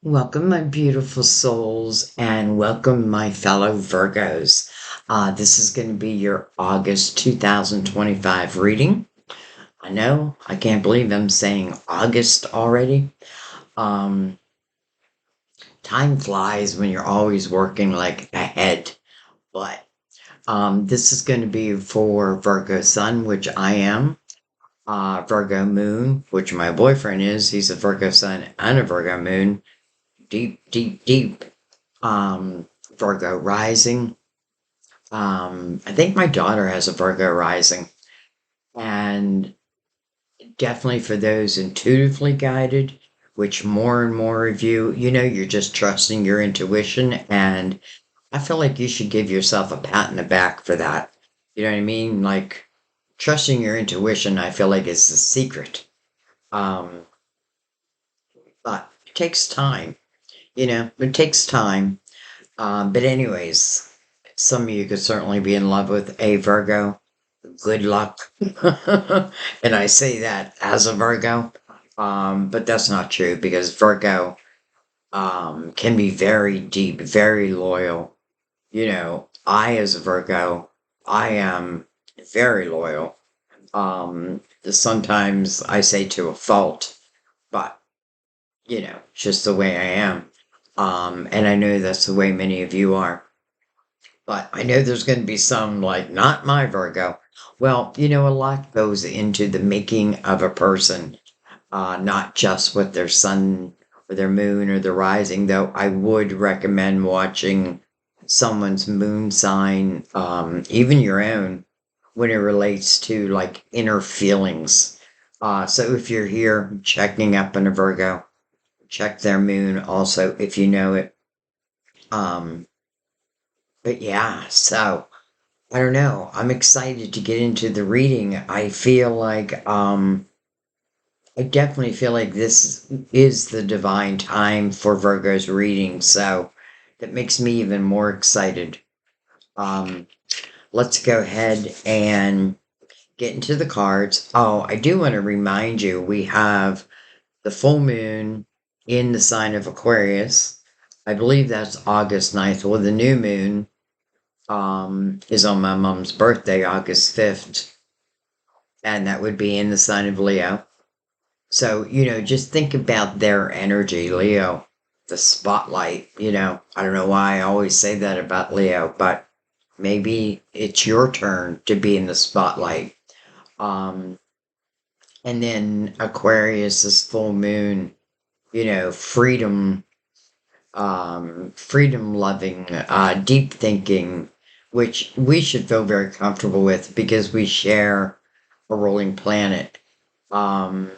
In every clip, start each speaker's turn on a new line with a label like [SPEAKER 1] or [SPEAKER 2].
[SPEAKER 1] Welcome, my beautiful souls, and welcome, my fellow Virgos. This is going to be your August 2025 reading. I know, I can't believe I'm saying August already. Um, Time flies when you're always working like ahead, but this is going to be for Virgo Sun, which I am, Virgo Moon, which my boyfriend is. He's a Virgo Sun and a Virgo Moon. Deep, deep, deep Virgo rising. I think my daughter has a Virgo rising, and definitely for those intuitively guided, which more and more of you, you're just trusting your intuition, and I feel like you should give yourself a pat in the back for that. You know what I mean? Like trusting your intuition, I feel like is the secret. Um, but it takes time. It takes time. But anyways, some of you could certainly be in love with a Virgo. Good luck. And I say that as a Virgo. But that's not true because Virgo can be very deep, very loyal. I as a Virgo, I am very loyal. Sometimes I say to a fault, but just the way I am. And I know that's the way many of you are. But I know there's going to be some like, not my Virgo. Well, a lot goes into the making of a person, not just with their sun or their moon or their rising, though I would recommend watching someone's moon sign, even your own, when it relates to like inner feelings. So if you're here checking up on a Virgo, check their moon also if you know it. Um, but yeah, so I don't know. I'm excited to get into the reading. I definitely feel like this is the divine time for Virgo's reading, so that makes me even more excited. Um, let's go ahead and get into the cards. Oh, I do want to remind you we have the full moon in the sign of Aquarius. I believe that's August 9th. Well, the new moon is on my mom's birthday, August 5th, and that would be in the sign of Leo. So, just think about their energy, Leo, the spotlight. I don't know why I always say that about Leo, but maybe it's your turn to be in the spotlight. Um, and then Aquarius is full moon, freedom, freedom loving, deep thinking, which we should feel very comfortable with because we share a rolling planet. Um,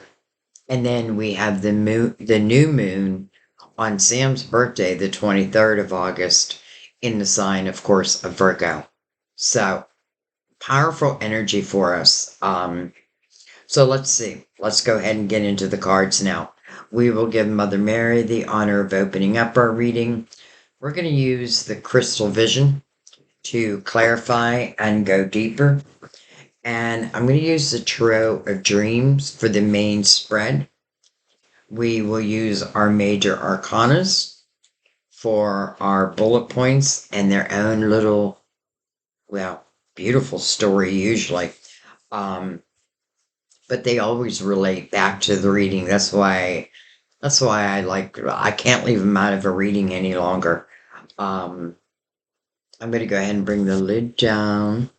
[SPEAKER 1] And then we have the new moon on Sam's birthday, the 23rd of August, in the sign, of course, of Virgo. So powerful energy for us. So let's see. Let's go ahead and get into the cards now. We will give Mother Mary the honor of opening up our reading. We're going to use the crystal vision to clarify and go deeper. And I'm going to use the Tarot of Dreams for the main spread. We will use our major arcanas for our bullet points and their own little, well, beautiful story usually. Um, but they always relate back to the reading. That's why I can't leave them out of a reading any longer. Um, I'm going to go ahead and bring the lid down.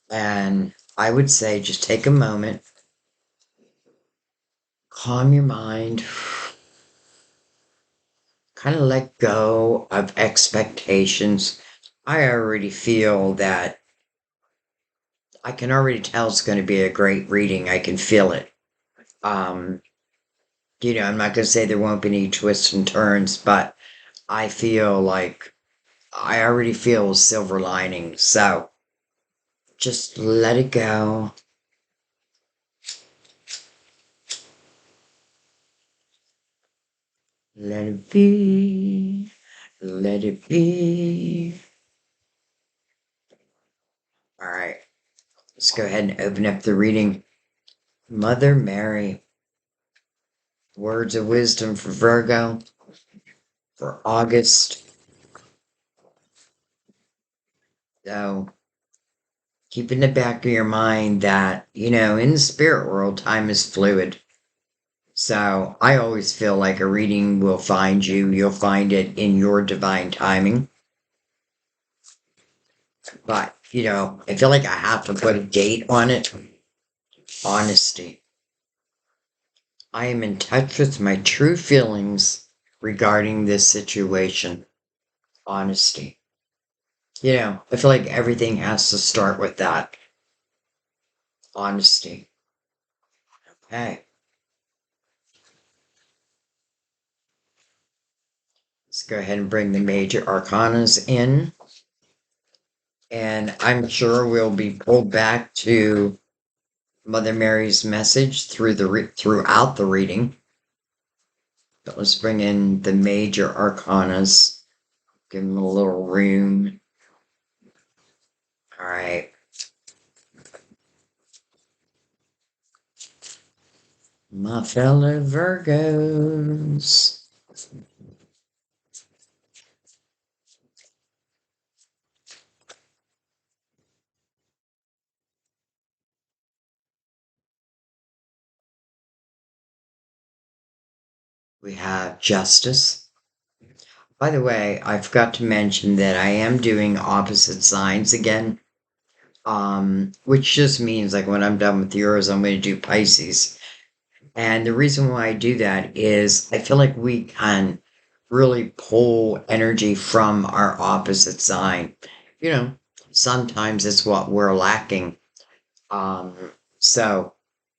[SPEAKER 1] And I would say just take a moment, calm your mind, kind of let go of expectations. I already feel that I can already tell it's going to be a great reading. I can feel it. Um, I'm not going to say there won't be any twists and turns, but I feel like I already feel silver lining. So just let it go. Let it be. Let it be. All right. Let's go ahead and open up the reading. Mother Mary, Words of wisdom for Virgo for August. So keep in the back of your mind that, in the spirit world, time is fluid. So I always feel like a reading will find you. You'll find it in your divine timing. But, I feel like I have to put a date on it. Honesty. I am in touch with my true feelings regarding this situation. Honesty. I feel like everything has to start with that. Honesty. Okay. Let's go ahead and bring the major arcanas in. And I'm sure we'll be pulled back to Mother Mary's message throughout the reading. But let's bring in the major arcanas. Give them a little room. All right. My fellow Virgos. We have justice. By the way, I forgot to mention that I am doing opposite signs again. Which just means like when I'm done with yours, I'm going to do Pisces. And the reason why I do that is I feel like we can really pull energy from our opposite sign. You know, sometimes it's what we're lacking. Um, so,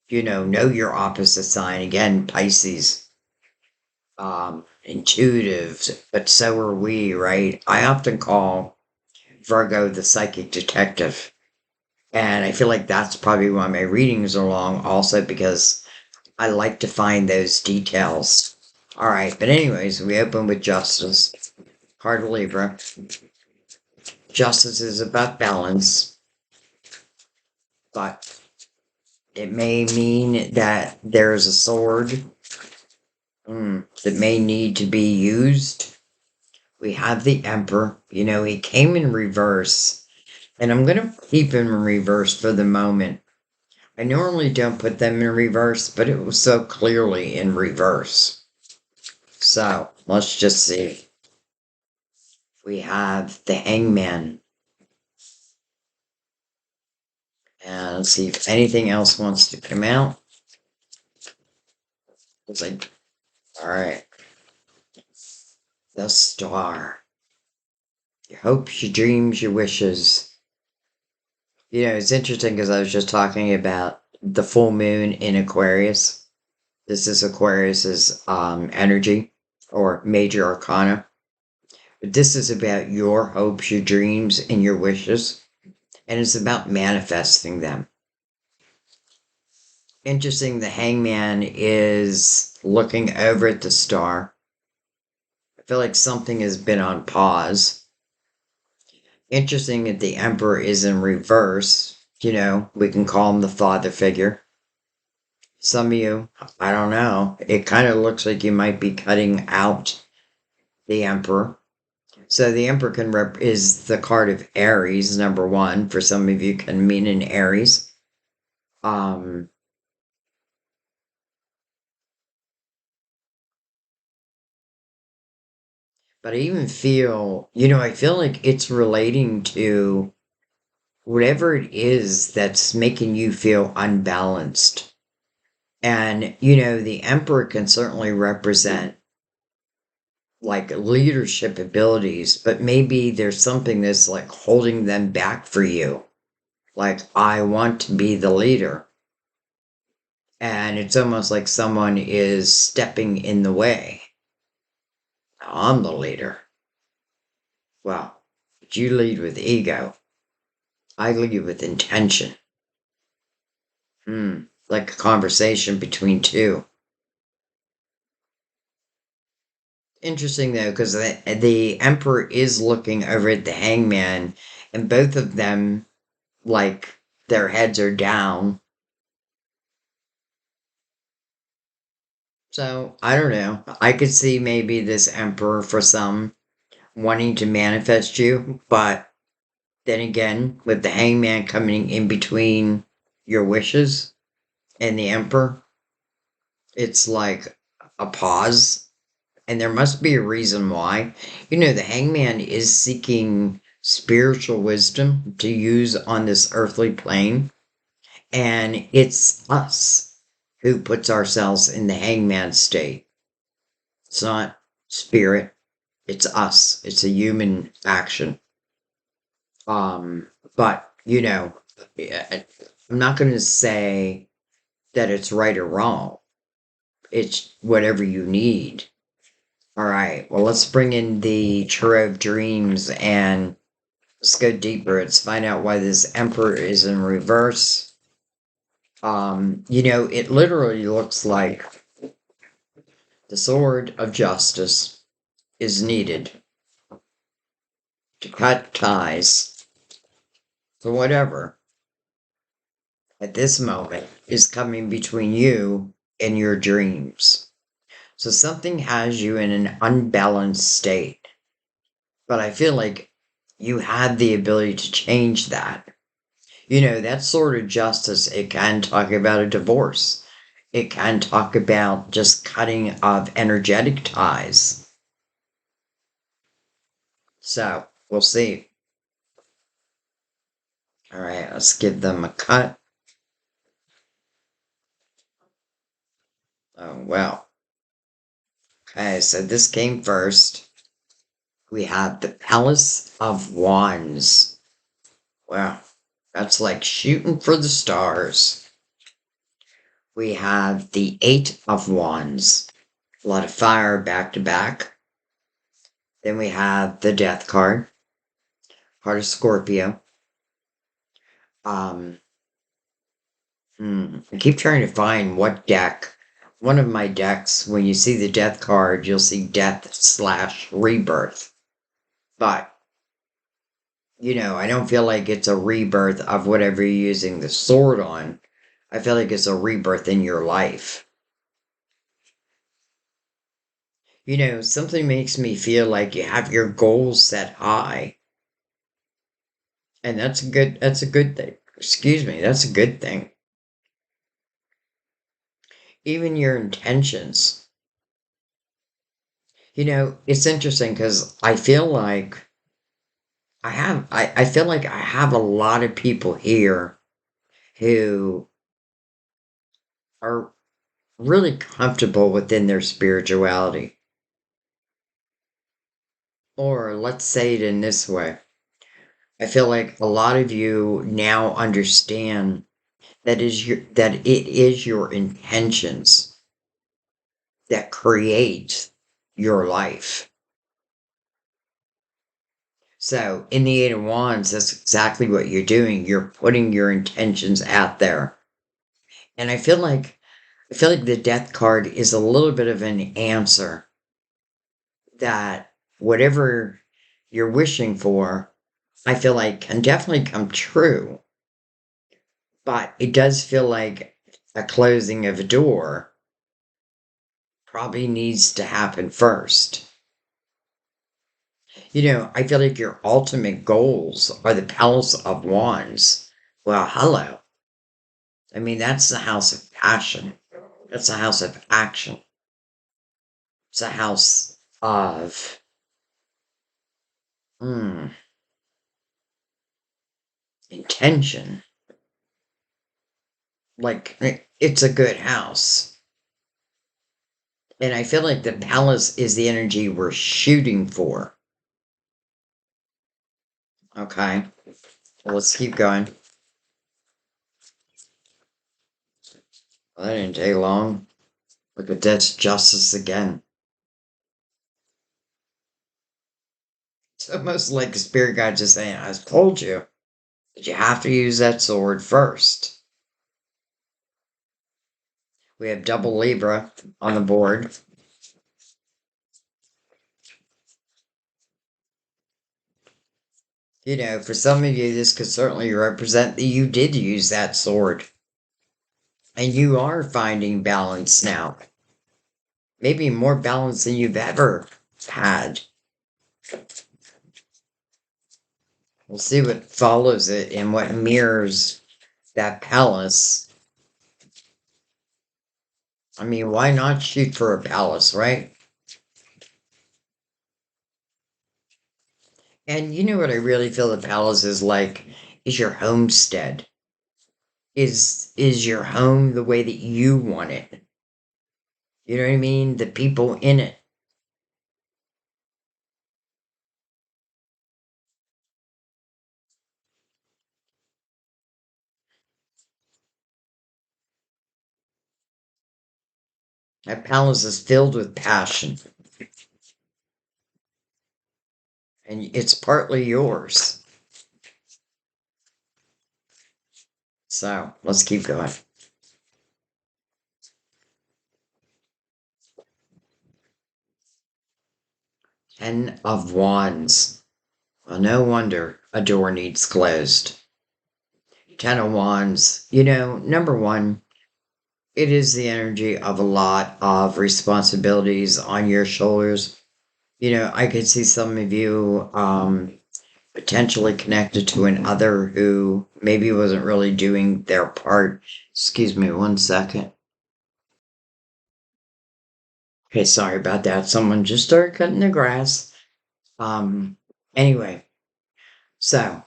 [SPEAKER 1] know your opposite sign. Again, Pisces, intuitive, but so are we, right? I often call Virgo the psychic detective. And I feel like that's probably why my readings are long, also because I like to find those details. All right, but anyways, we open with justice. Card of Libra. Justice is about balance, but it may mean that there's a sword that may need to be used. We have the Emperor. He came in reverse, and I'm going to keep him in reverse for the moment. I normally don't put them in reverse, but it was so clearly in reverse. So, let's just see. We have the Hangman. And let's see if anything else wants to come out. It's like, all right. The Star. Your hopes, your dreams, your wishes. It's interesting because I was just talking about the full moon in Aquarius. This is Aquarius's energy or major arcana. But this is about your hopes, your dreams, and your wishes. And it's about manifesting them. Interesting, the Hangman is looking over at the star. I feel like something has been on pause. Interesting that the Emperor is in reverse. We can call him the father figure. Some of you, I don't know, it kind of looks like you might be cutting out the Emperor. So the Emperor is the card of Aries, number one. For some of you, can mean an Aries. But I even feel, I feel like it's relating to whatever it is that's making you feel unbalanced. And, the Emperor can certainly represent like leadership abilities, but maybe there's something that's like holding them back for you. Like, I want to be the leader. And it's almost like someone is stepping in the way. I'm the leader. Well, but you lead with ego. I lead with intention. Like a conversation between two. Interesting though, because the Emperor is looking over at the Hangman, and both of them, like, their heads are down. So, I don't know. I could see maybe this emperor for some wanting to manifest you, but then again, with the hangman coming in between your wishes and the emperor, it's like a pause. And there must be a reason why. The hangman is seeking spiritual wisdom to use on this earthly plane. And it's us who puts ourselves in the hangman state. It's not spirit, it's us. It's a human action. But yeah, I'm not going to say that it's right or wrong. It's whatever you need. All right. Well, let's bring in the Tarot of Dreams and let's go deeper. Let's find out why this Emperor is in reverse. It literally looks like the Sword of Justice is needed to cut ties for whatever at this moment is coming between you and your dreams. So something has you in an unbalanced state. But I feel like you had the ability to change that. That sort of justice, it can talk about a divorce. It can talk about just cutting of energetic ties. So, we'll see. All right, let's give them a cut. Oh, well. Okay, so this came first. We have the Palace of Wands. Wow, that's like shooting for the stars. We have the Eight of Wands. A lot of fire back to back. Then we have the Death card. Heart of Scorpio. Um, I keep trying to find what deck. One of my decks, when you see the Death card, you'll see Death/Rebirth. But, I don't feel like it's a rebirth of whatever you're using the sword on. I feel like it's a rebirth in your life. Something makes me feel like you have your goals set high. And that's a good thing. Excuse me, that's a good thing. Even your intentions. It's interesting because I feel like I have a lot of people here who are really comfortable within their spirituality. Or let's say it in this way. I feel like a lot of you now understand that it is your intentions that create your life. So in the Eight of Wands, that's exactly what you're doing. You're putting your intentions out there. And I feel like the Death card is a little bit of an answer that whatever you're wishing for, I feel like can definitely come true. But it does feel like a closing of a door probably needs to happen first. I feel like your ultimate goals are the Palace of Wands. Well, hello. I mean, that's the house of passion. That's a house of action. It's a house of mm, intention. Like, it's a good house. And I feel like the palace is the energy we're shooting for. Okay. Well, let's keep going. Well, that didn't take long. Look at that's justice again. It's almost like the spirit guide just saying, I told you. But you have to use that sword first. We have double Libra on the board. For some of you, this could certainly represent that you did use that sword. And you are finding balance now. maybe more balance than you've ever had. We'll see what follows it and what mirrors that palace. I mean, why not shoot for a palace, right? And you know what I really feel the palace is like? Is your homestead. Is your home the way that you want it? You know what I mean? The people in it. That palace is filled with passion, and it's partly yours. So let's keep going. 10 of Wands. Well, no wonder a door needs closed. 10 of Wands. Number one, it is the energy of a lot of responsibilities on your shoulders. I could see some of you potentially connected to another who maybe wasn't really doing their part. Excuse me 1 second. Okay, sorry about that. Someone just started cutting the grass. Anyway, so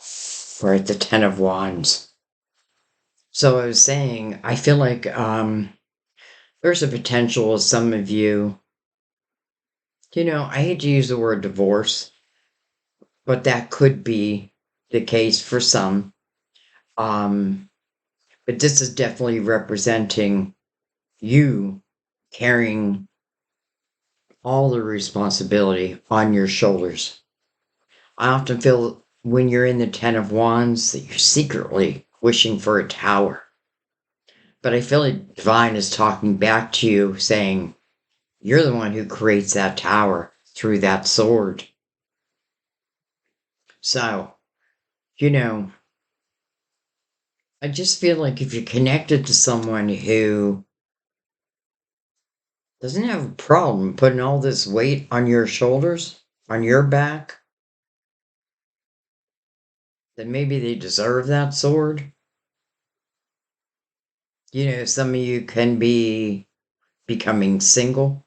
[SPEAKER 1] we're at the 10 of Wands. So I was saying, I feel like there's a potential of some of you, I hate to use the word divorce, but that could be the case for some. Um, but this is definitely representing you carrying all the responsibility on your shoulders. I often feel when you're in the 10 of Wands that you're secretly wishing for a tower. But I feel like Divine is talking back to you saying, you're the one who creates that tower through that sword. So, I just feel like if you're connected to someone who doesn't have a problem putting all this weight on your shoulders, on your back, then maybe they deserve that sword. Some of you can be becoming single.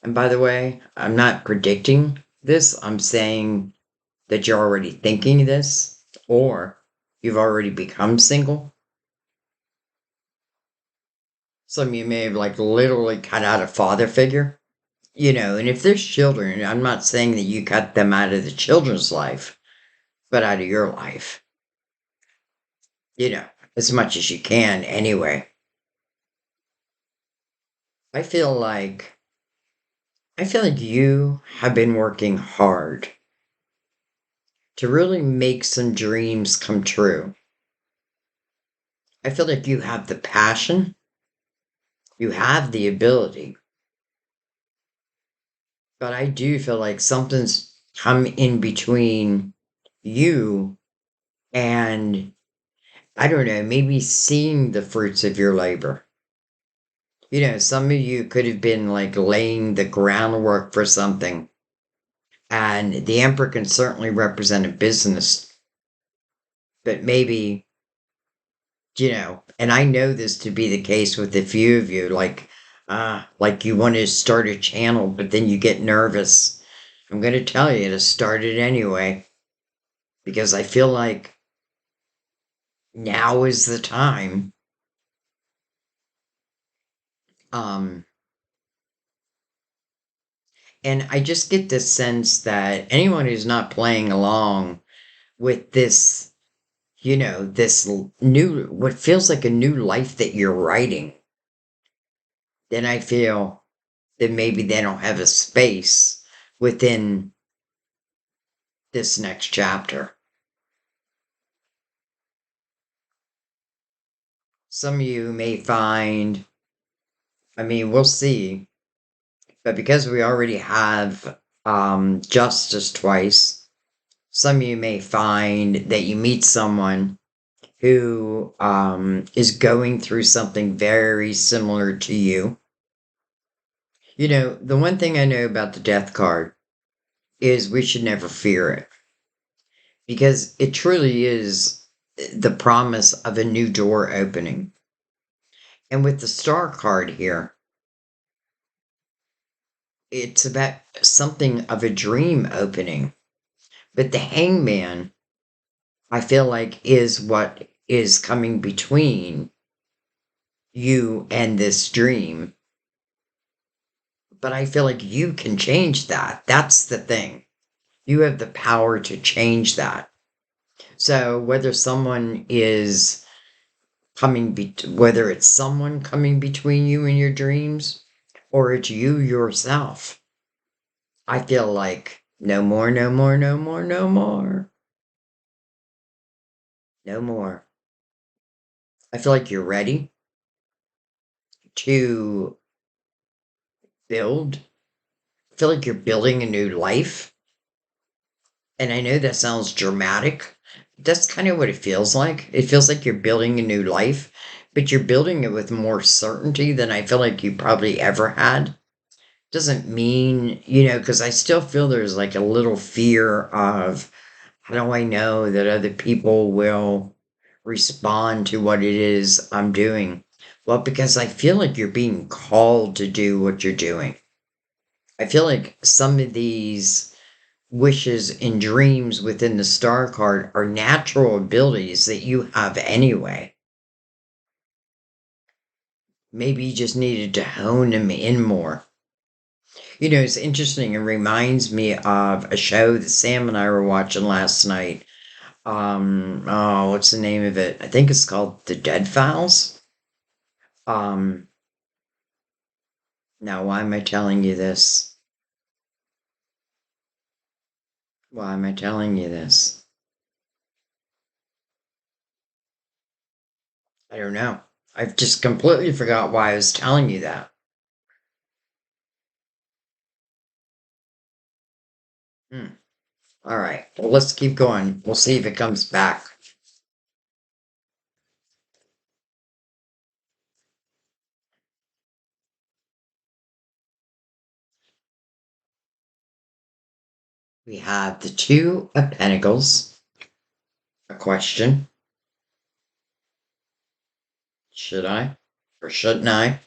[SPEAKER 1] And by the way, I'm not predicting this. I'm saying that you're already thinking this or you've already become single. Some of you may have like literally cut out a father figure, and if there's children, I'm not saying that you cut them out of the children's life, but out of your life, you know, as much as you can anyway. I feel like you have been working hard to really make some dreams come true. I feel like you have the passion, you have the ability, but I do feel like something's come in between you and, I don't know, maybe seeing the fruits of your labor. Some of you could have been like laying the groundwork for something. And the Emperor can certainly represent a business, but maybe, and I know this to be the case with a few of you, like you want to start a channel, but then you get nervous. I'm going to tell you to start it anyway, because I feel like now is the time. Um, and I just get this sense that anyone who's not playing along with this, this new, what feels like a new life that you're writing, then I feel that maybe they don't have a space within this next chapter. Some of you may find, I mean, we'll see, but because we already have justice twice, some of you may find that you meet someone who is going through something very similar to you. The one thing I know about the death card is we should never fear it because it truly is the promise of a new door opening. And with the star card here, it's about something of a dream opening. But the hangman, I feel like, is what is coming between you and this dream. But I feel like you can change that. That's the thing. You have the power to change that. So whether someone is whether it's someone coming between you and your dreams, or it's you yourself, I feel like no more, no more, no more, no more, no more. I feel like you're ready to build. I feel like you're building a new life. And I know that sounds dramatic. That's kind of what it feels like. It feels like you're building a new life, but you're building it with more certainty than I feel like you probably ever had. Doesn't mean, because I still feel there's like a little fear of how do I know that other people will respond to what it is I'm doing? Well, because I feel like you're being called to do what you're doing. I feel like some of these wishes and dreams within the star card are natural abilities that you have anyway. Maybe you just needed to hone them in more. It's interesting. It reminds me of a show that Sam and I were watching last night. Oh, what's the name of it? I think it's called The Dead Files. Um, Now why am I telling you this? Why am I telling you this? I don't know. I've just completely forgot why I was telling you that. Hmm. All right. Well, let's keep going. We'll see if it comes back. We have the Two of Pentacles. A question. Should I or shouldn't I?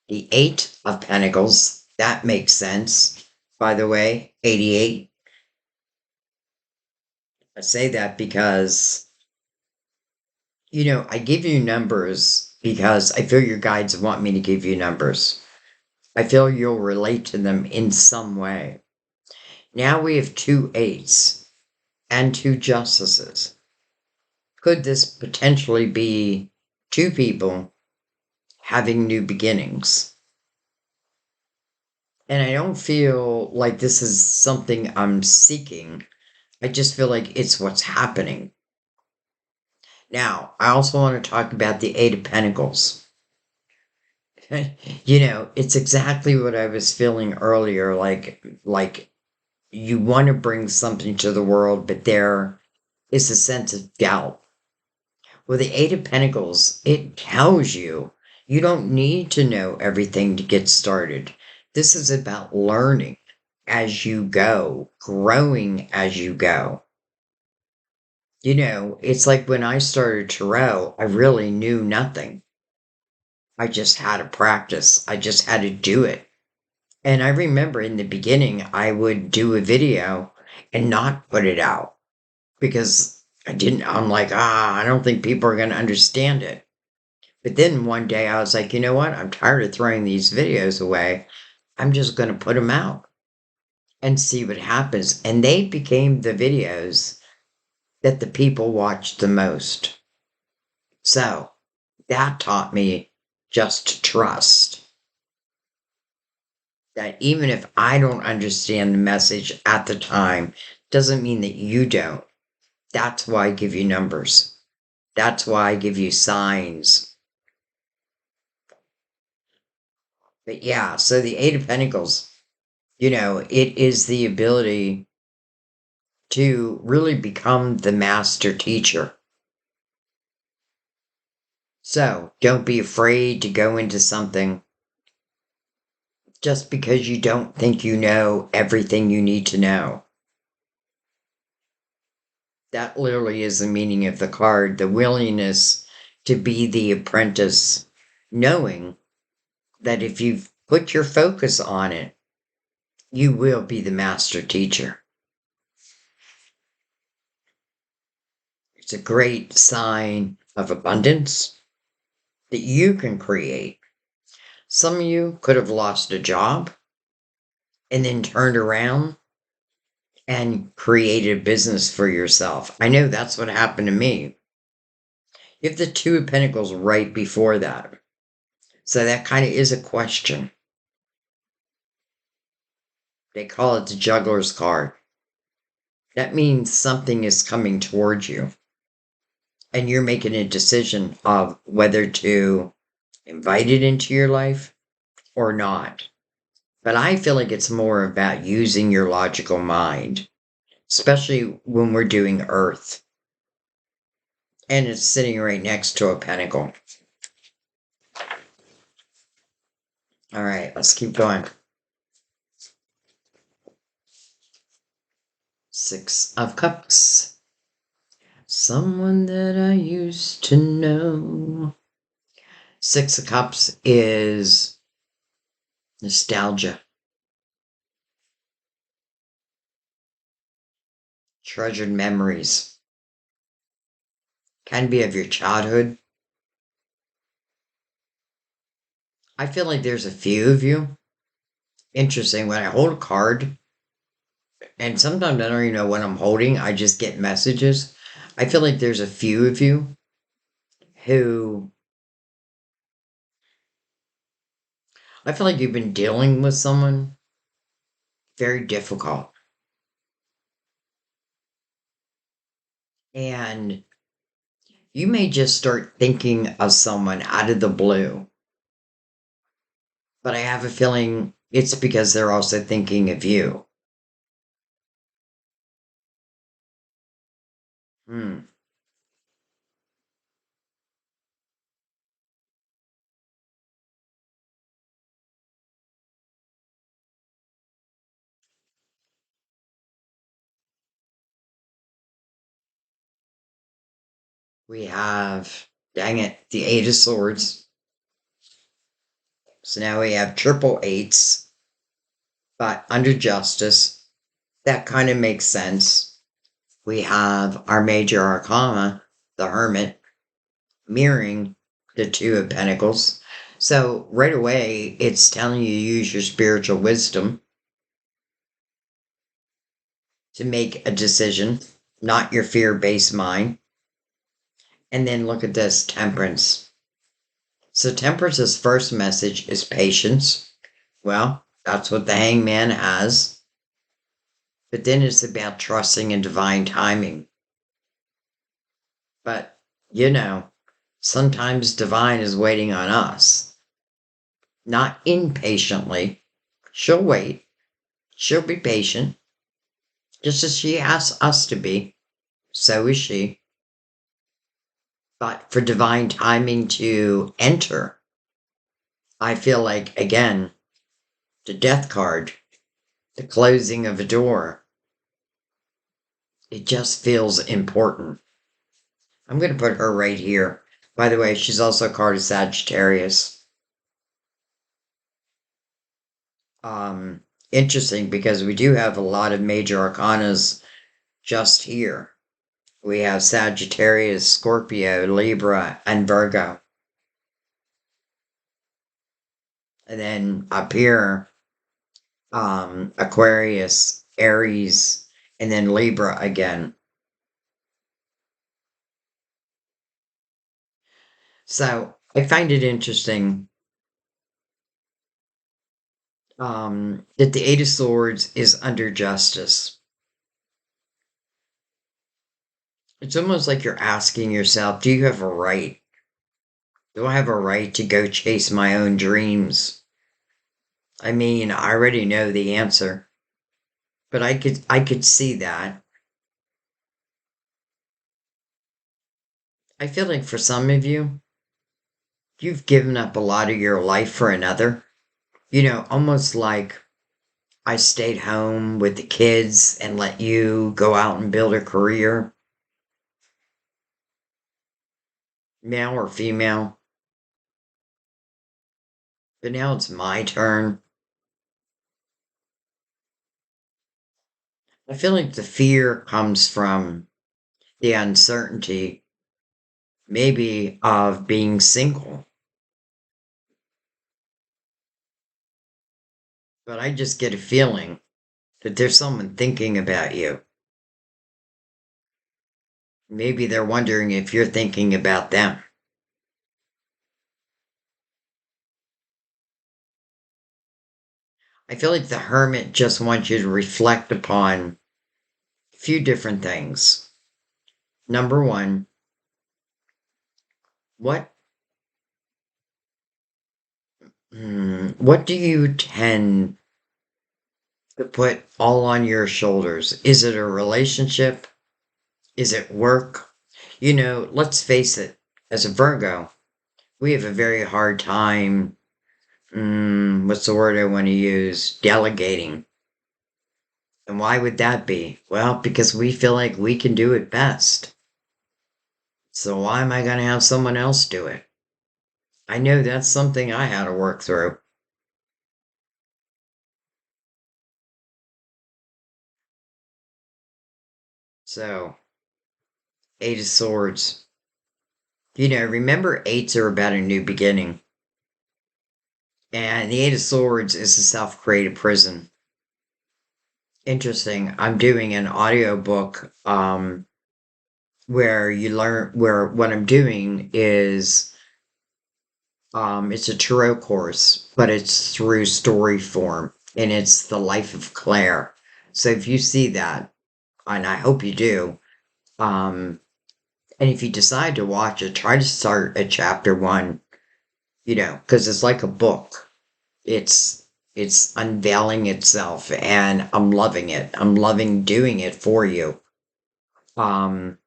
[SPEAKER 1] The Eight of Pentacles. That makes sense. By the way, 88. I say that because, I give you numbers because I feel your guides want me to give you numbers. I feel you'll relate to them in some way. Now we have two eights and two justices. Could this potentially be two people having new beginnings? And I don't feel like this is something I'm seeking. I just feel like it's what's happening. Now, I also want to talk about the Eight of Pentacles. It's exactly what I was feeling earlier, like you want to bring something to the world, but there is a sense of doubt. Well, the Eight of Pentacles, it tells you you don't need to know everything to get started. This is about learning as you go, growing as you go. It's like when I started tarot, I really knew nothing. I just had to practice. I just had to do it. And I remember in the beginning, I would do a video and not put it out because I'm like, I don't think people are going to understand it. But then one day I was like, you know what? I'm tired of throwing these videos away. I'm just going to put them out and see what happens. And they became the videos that the people watched the most. So that taught me just to trust that even if I don't understand the message at the time, doesn't mean that you don't. That's why I give you numbers. That's why I give you signs. But yeah, so the Eight of Pentacles, it is the ability to really become the master teacher. So don't be afraid to go into something just because you don't think you know everything you need to know. That literally is the meaning of the card, the willingness to be the apprentice, knowing that if you put your focus on it, you will be the master teacher. It's a great sign of abundance that you can create. Some of you could have lost a job and then turned around and created a business for yourself. I know that's what happened to me. You have the Two of Pentacles right before that. So that kind of is a question. They call it the juggler's card. That means something is coming towards you. And you're making a decision of whether to invite it into your life or not. But I feel like it's more about using your logical mind, especially when we're doing Earth. And it's sitting right next to a pentacle. All right, let's keep going. Six of Cups. Someone that I used to know. Six of Cups is nostalgia. Treasured memories. Can be of your childhood. I feel like there's a few of you. Interesting, when I hold a card, and sometimes I don't even know what I'm holding, I just get messages. I feel like there's a few of you who I feel like you've been dealing with someone very difficult. And you may just start thinking of someone out of the blue. But I have a feeling it's because they're also thinking of you. Hmm. We have, dang it, the Eight of Swords. So now we have triple eights, but under justice. That kind of makes sense. We have our major arcana, the Hermit, mirroring the Two of Pentacles. So right away, it's telling you to use your spiritual wisdom to make a decision, not your fear-based mind. And then look at this, Temperance. So Temperance's first message is patience. Well, that's what the Hangman has. But then it's about trusting in divine timing. But, sometimes divine is waiting on us. Not impatiently. She'll wait. She'll be patient. Just as she asks us to be. So is she. But for divine timing to enter, I feel like, again, the Death card, the closing of a door, it just feels important. I'm going to put her right here. By the way, she's also a card of Sagittarius. Interesting because we do have a lot of major arcanas just here. We have Sagittarius, Scorpio, Libra, and Virgo. And then up here, Aquarius, Aries, and then Libra again. So I find it interesting that the Eight of Swords is under justice. It's almost like you're asking yourself, do you have a right? Do I have a right to go chase my own dreams? I mean, I already know the answer, but I could see that. I feel like for some of you, you've given up a lot of your life for another. Almost like I stayed home with the kids and let you go out and build a career, male or female. But now it's my turn. I feel like the fear comes from the uncertainty, maybe, of being single. But I just get a feeling that there's someone thinking about you. Maybe they're wondering if you're thinking about them. I feel like the hermit just wants you to reflect upon a few different things. Number one, what what do you tend to put all on your shoulders? Is it a relationship? Is it work? Let's face it, as a Virgo, we have a very hard time, what's the word I want to use? Delegating. And why would that be? Well, because we feel like we can do it best. So why am I going to have someone else do it? I know that's something I had to work through. So, Eight of Swords. Remember, eights are about a new beginning. And the Eight of Swords is a self-created prison. Interesting. I'm doing an audiobook where you learn where what I'm doing is it's a tarot course, but it's through story form, and it's the life of Claire. So if you see that, and I hope you do, and if you decide to watch it, try to start at chapter one, because it's like a book. It's unveiling itself, and I'm loving it. I'm loving doing it for you. Um,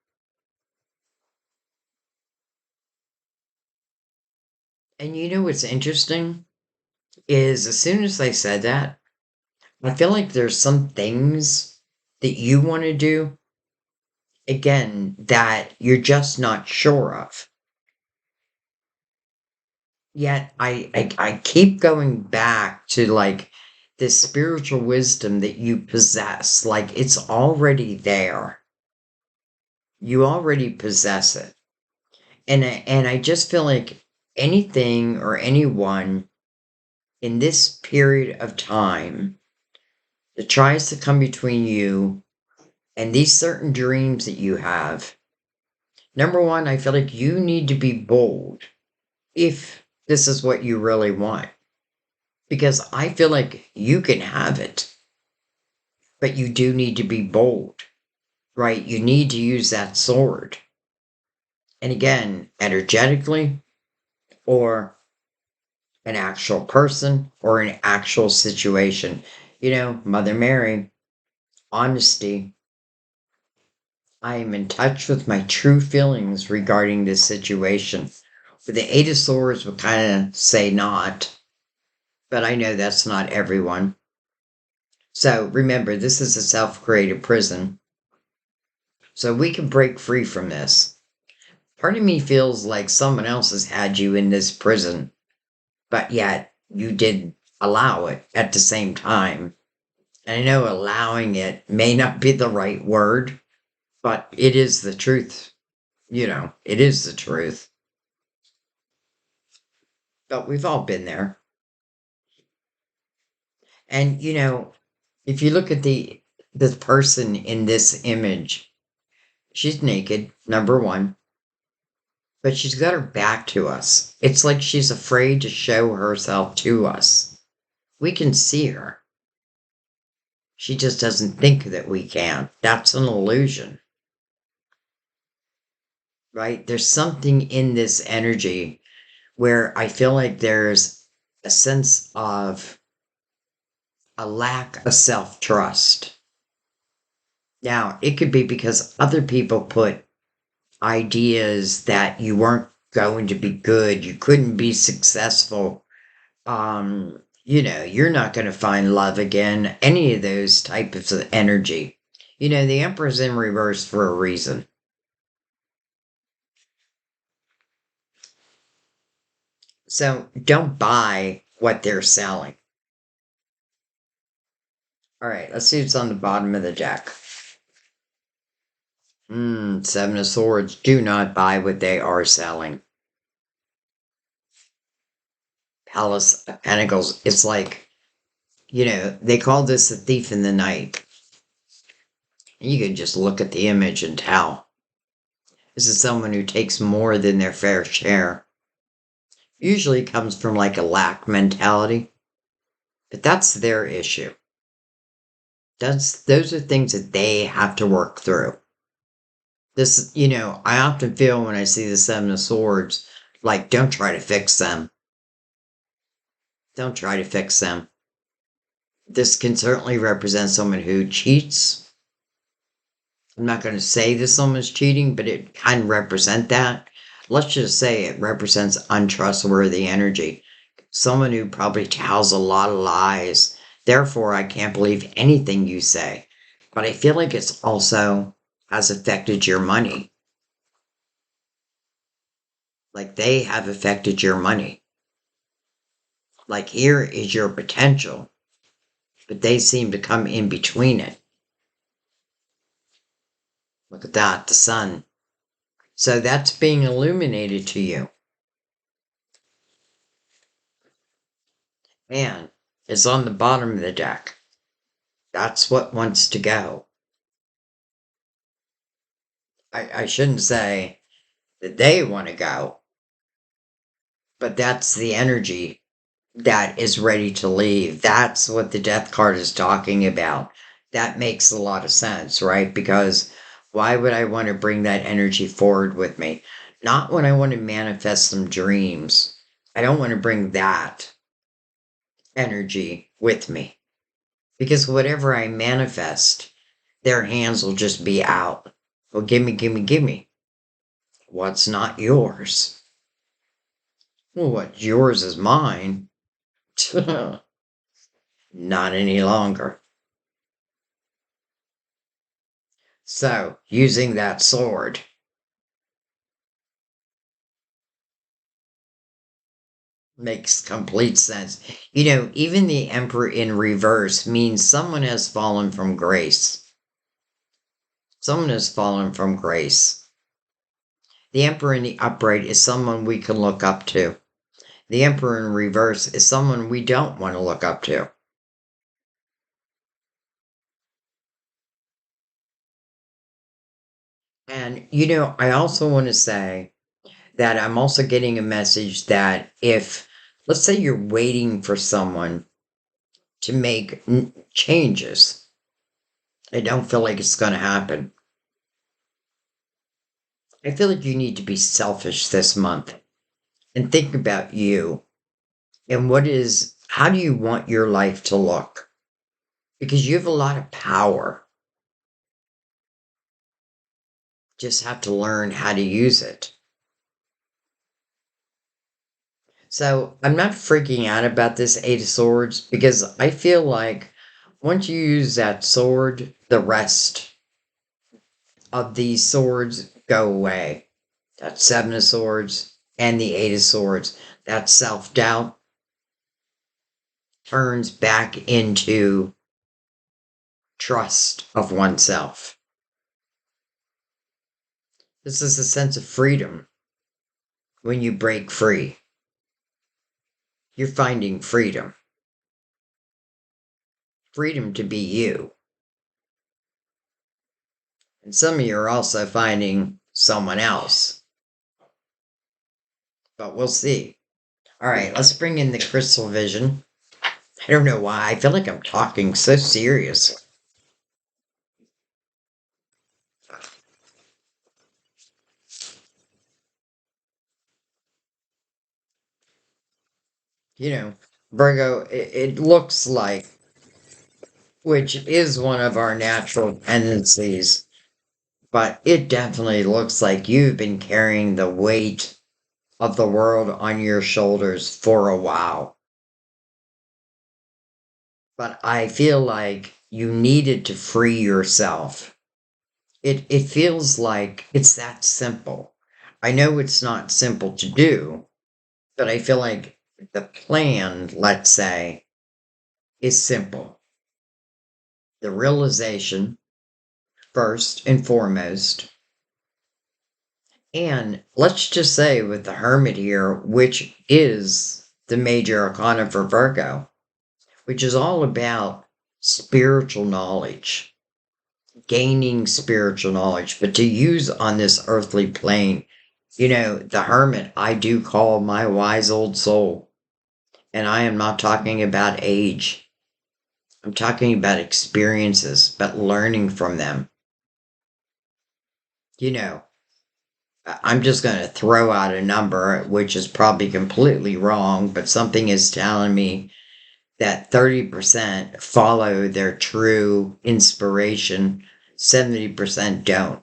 [SPEAKER 1] and what's interesting is as soon as I said that, I feel like there's some things that you want to do again that you're just not sure of. Yet I keep going back to like this spiritual wisdom that you possess. Like it's already there. You already possess it. And I just feel like anything or anyone in this period of time that tries to come between you and these certain dreams that you have, number one, I feel like you need to be bold if this is what you really want. Because I feel like you can have it, but you do need to be bold, right? You need to use that sword. And again, energetically, or an actual person, or an actual situation. Mother Mary, honesty. I am in touch with my true feelings regarding this situation. With the Eight of Swords would kind of say not, but I know that's not everyone. So remember, this is a self-created prison. So we can break free from this. Part of me feels like someone else has had you in this prison, but yet you did allow it at the same time. And I know allowing it may not be the right word, but it is the truth. It is the truth. But we've all been there. And if you look at the person in this image, she's naked, number one, but she's got her back to us. It's like she's afraid to show herself to us. We can see her. She just doesn't think that we can. That's an illusion, right? There's something in this energy where I feel like there's a sense of a lack of self-trust. Now, it could be because other people put ideas that you weren't going to be good, you couldn't be successful, you're not going to find love again, any of those types of energy. The Emperor's in reverse for a reason. So don't buy what they're selling. All right, let's see what's on the bottom of the deck. Seven of Swords. Do not buy what they are selling. Palace of Pentacles. It's like, they call this the thief in the night. You can just look at the image and tell. This is someone who takes more than their fair share. Usually comes from like a lack mentality. But that's their issue. Those are things that they have to work through. This, I often feel when I see the Seven of Swords, like, don't try to fix them. Don't try to fix them. This can certainly represent someone who cheats. I'm not going to say this someone's cheating, but it can represent that. Let's just say it represents untrustworthy energy. Someone who probably tells a lot of lies. Therefore, I can't believe anything you say. But I feel like it's also has affected your money. Like they have affected your money. Like here is your potential, but they seem to come in between it. Look at that, the sun. So that's being illuminated to you. And it's on the bottom of the deck. That's what wants to go. I shouldn't say that they want to go, but that's the energy that is ready to leave. That's what the death card is talking about. That makes a lot of sense, right? Because why would I want to bring that energy forward with me? Not when I want to manifest some dreams. I don't want to bring that energy with me. Because whatever I manifest, their hands will just be out. Well, gimme, gimme, gimme. What's not yours? Well, what's yours is mine. Not any longer. So, using that sword makes complete sense. Even the Emperor in reverse means someone has fallen from grace. Someone has fallen from grace. The Emperor in the upright is someone we can look up to. The Emperor in reverse is someone we don't want to look up to. And, I also want to say that I'm also getting a message that if, let's say you're waiting for someone to make changes, I don't feel like it's going to happen. I feel like you need to be selfish this month and think about you and how do you want your life to look? Because you have a lot of power. Just have to learn how to use it. So I'm not freaking out about this Eight of Swords because I feel like once you use that sword, the rest of these swords go away. That Seven of Swords and the Eight of Swords. That self-doubt turns back into trust of oneself. This is a sense of freedom when you break free. You're finding freedom. Freedom to be you. And some of you are also finding someone else. But we'll see. All right, let's bring in the crystal vision. I don't know why. I feel like I'm talking so serious. Virgo, it looks like, which is one of our natural tendencies, but it definitely looks like you've been carrying the weight of the world on your shoulders for a while. but I feel like you needed to free yourself. It feels like it's that simple. I know it's not simple to do, but I feel like the plan, let's say, is simple. The realization, first and foremost, and let's just say with the Hermit here, which is the major arcana for Virgo, which is all about spiritual knowledge, gaining spiritual knowledge, but to use on this earthly plane. The Hermit I do call my wise old soul, and I am not talking about age. I'm talking about experiences, but learning from them. You know, I'm just going to throw out a number, which is probably completely wrong, but something is telling me that 30% follow their true inspiration, 70% don't.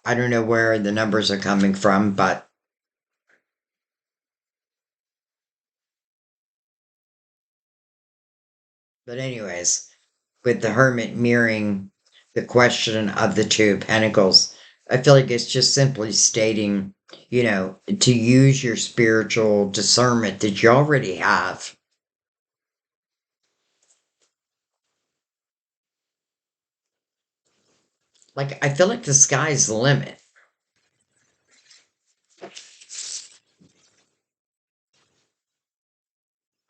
[SPEAKER 1] I don't know where the numbers are coming from, but anyways, with the Hermit mirroring the question of the Two of Pentacles, I feel like it's just simply stating, to use your spiritual discernment that you already have. Like, I feel like the sky's the limit.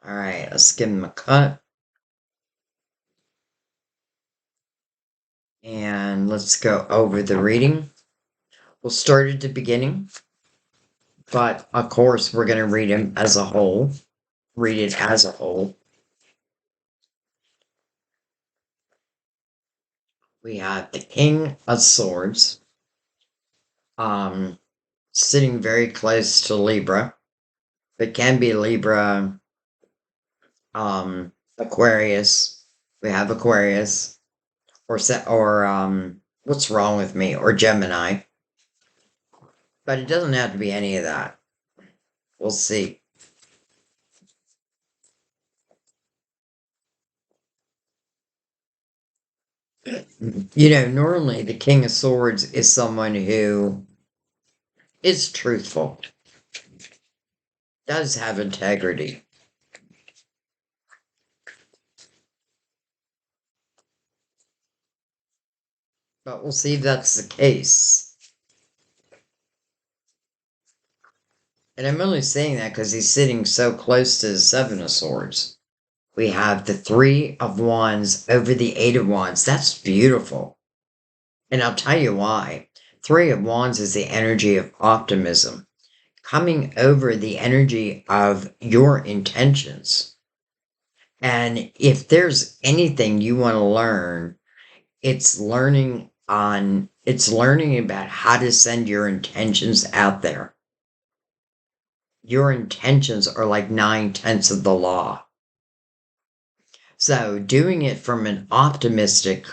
[SPEAKER 1] All right, let's give him a cut. And let's go over the reading. We'll start at the beginning, but of course, we're going to read him as a whole. Read it as a whole. We have the King of Swords, sitting very close to Libra. It can be Libra, Aquarius. We have Aquarius, or what's wrong with me? Or Gemini. But it doesn't have to be any of that. We'll see. Normally the King of Swords is someone who is truthful, does have integrity. But we'll see if that's the case. And I'm only saying that because he's sitting so close to the Seven of Swords. We have the Three of Wands over the Eight of Wands. That's beautiful. And I'll tell you why. Three of Wands is the energy of optimism, coming over the energy of your intentions. And if there's anything you want to learn, it's learning about how to send your intentions out there. Your intentions are like 9/10 of the law. So doing it from an optimistic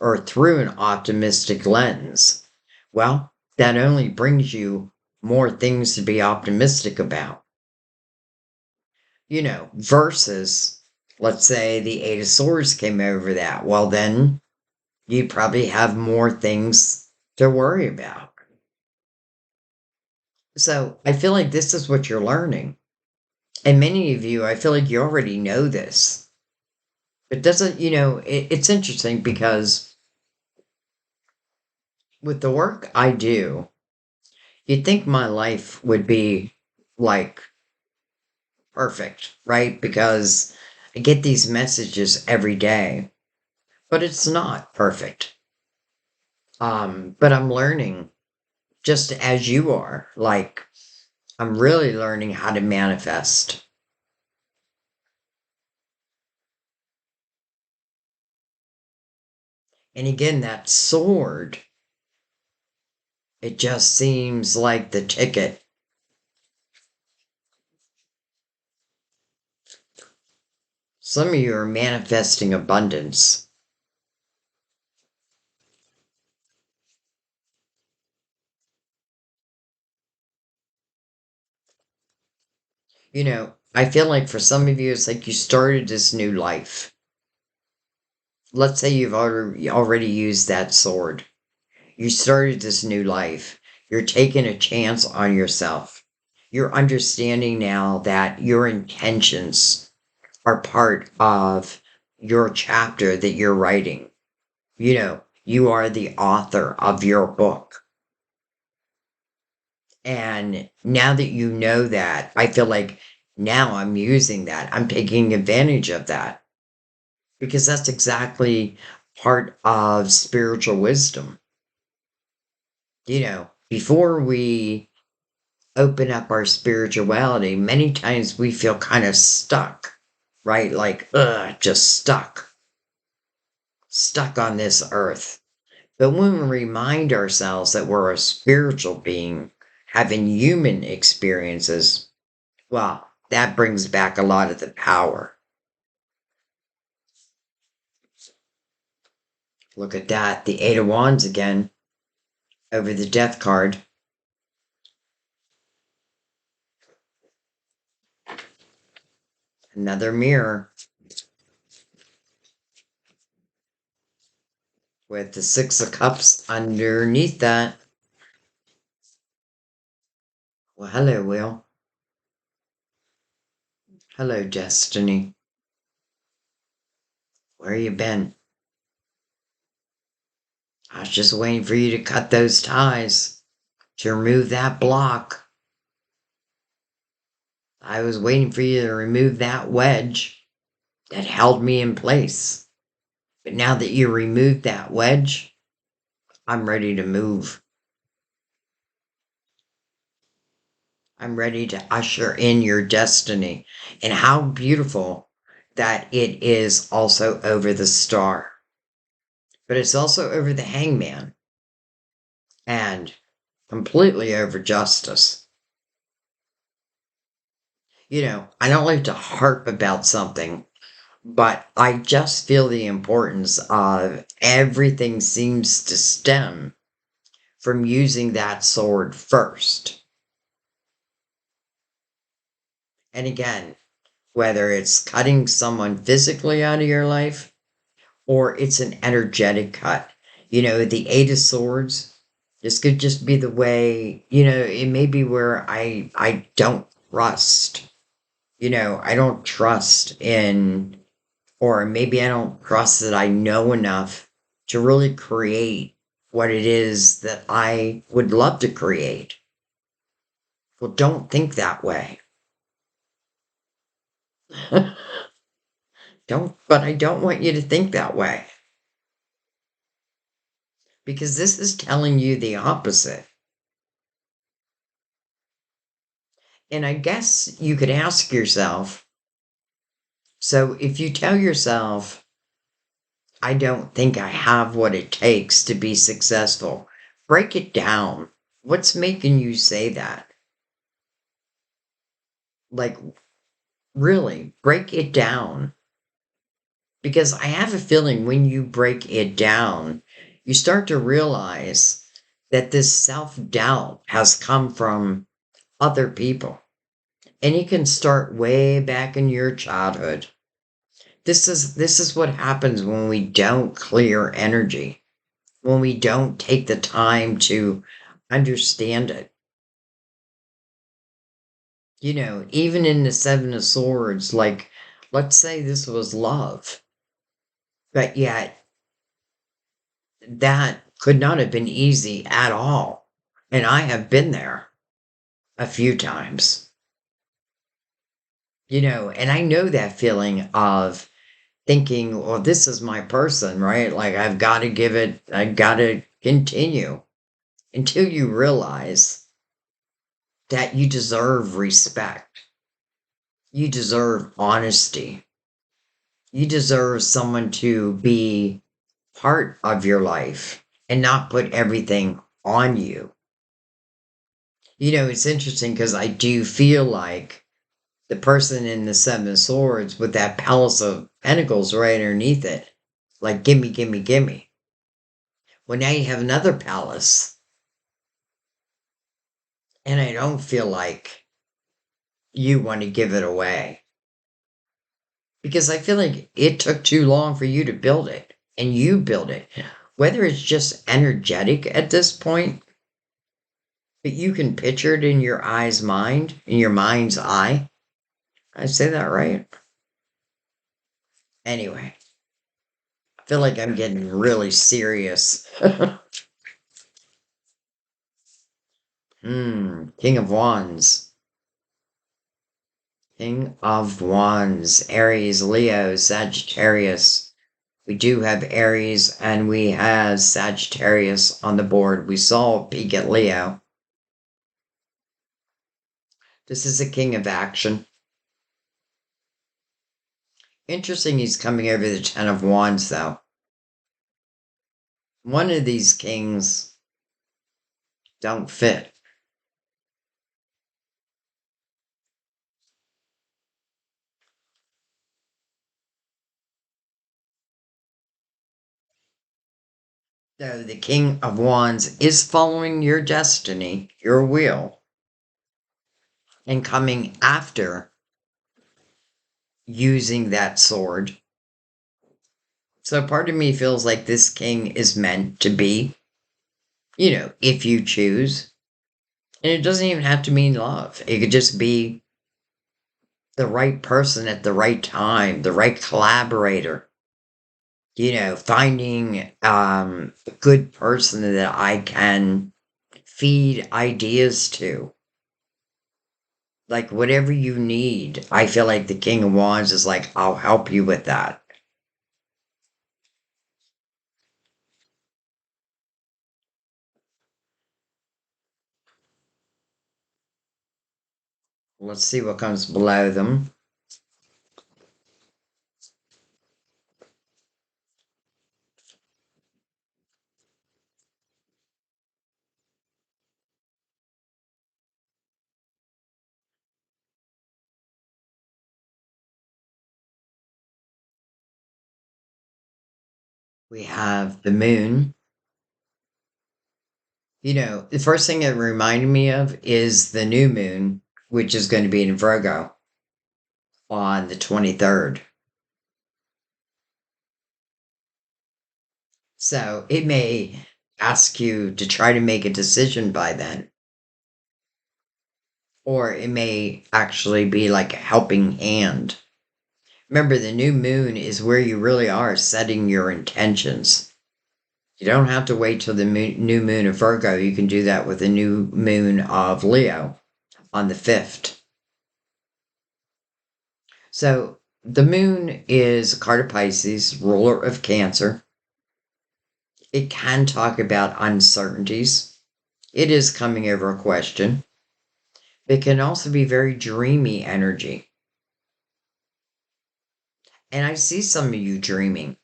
[SPEAKER 1] or through an optimistic lens, well, that only brings you more things to be optimistic about. Versus, let's say the Eight of Swords came over that. Well, then you probably have more things to worry about. So I feel like this is what you're learning. And many of you, I feel like you already know this. It doesn't, it's interesting because with the work I do, you'd think my life would be like perfect, right? Because I get these messages every day, but it's not perfect. But I'm learning just as you are. Like, I'm really learning how to manifest. And again, that sword, it just seems like the ticket. Some of you are manifesting abundance. I feel like for some of you, it's like you started this new life. Let's say you've already used that sword. You started this new life. You're taking a chance on yourself. You're understanding now that your intentions are part of your chapter that you're writing. You know, you are the author of your book. And now that you know that, I feel like now I'm using that. I'm taking advantage of that because that's exactly part of spiritual wisdom. You know, before we open up our spirituality, many times we feel kind of stuck, right? Like, just stuck on this earth. But when we remind ourselves that we're a spiritual being having human experiences, well, that brings back a lot of the power. Look at that, the Eight of Wands again over the Death card. Another mirror with the Six of Cups underneath that. Well, hello, Will. Hello, Destiny. Where you been? I was just waiting for you to cut those ties, to remove that block. I was waiting for you to remove that wedge that held me in place. But now that you removed that wedge, I'm ready to move. I'm ready to usher in your destiny. And how beautiful that it is also over the star. But it's also over the hangman. And completely over justice. You know, I don't like to harp about something, but I just feel the importance of everything seems to stem from using that sword first. And again, whether it's cutting someone physically out of your life or it's an energetic cut. You know, the Eight of Swords, this could just be the way, you know, it may be where I don't trust. You know, I don't trust in, or maybe I don't trust that I know enough to really create what it is that I would love to create. Well, don't think that way. But I don't want you to think that way. Because this is telling you the opposite. And I guess you could ask yourself, so if you tell yourself, I don't think I have what it takes to be successful, break it down. What's making you say that? Like, really, break it down. Because I have a feeling when you break it down, you start to realize that this self doubt has come from other people. And it can start way back in your childhood. This is what happens when we don't clear energy, when we don't take the time to understand it. You know, even in the Seven of Swords, like, let's say this was love, but yet that could not have been easy at all. And I have been there a few times, you know, and I know that feeling of thinking, well, this is my person, right? Like, I've got to continue until you realize that you deserve respect. You deserve honesty. You deserve someone to be part of your life and not put everything on you. You know, it's interesting because I do feel like the person in the Seven of Swords with that Palace of Pentacles right underneath it, like, gimme, gimme, gimme. Well, now you have another palace. And I don't feel like you want to give it away. Because I feel like it took too long for you to build it, and you build it. Whether it's just energetic at this point, but you can picture it in your eye's mind, in your mind's eye. I say that right? Anyway, I feel like I'm getting really serious. King of Wands. King of Wands. Aries, Leo, Sagittarius. We do have Aries and we have Sagittarius on the board. We saw a peek at Leo. This is a king of action. Interesting he's coming over the Ten of Wands, though. One of these kings don't fit. So the King of Wands is following your destiny, your will, and coming after using that sword. So part of me feels like this king is meant to be, if you choose. And it doesn't even have to mean love. It could just be the right person at the right time, the right collaborator. Finding a good person that I can feed ideas to. Like whatever you need. I feel like the King of Wands is like, I'll help you with that. Let's see what comes below them. We have the moon. The first thing it reminded me of is the new moon, which is going to be in Virgo on the 23rd. So it may ask you to try to make a decision by then. Or it may actually be like a helping hand. Remember, the new moon is where you really are setting your intentions. You don't have to wait till the new moon of Virgo. You can do that with the new moon of Leo on the 5th. So the moon is a card of Pisces, ruler of Cancer. It can talk about uncertainties. It is coming over a question. It can also be very dreamy energy. And I see some of you dreaming,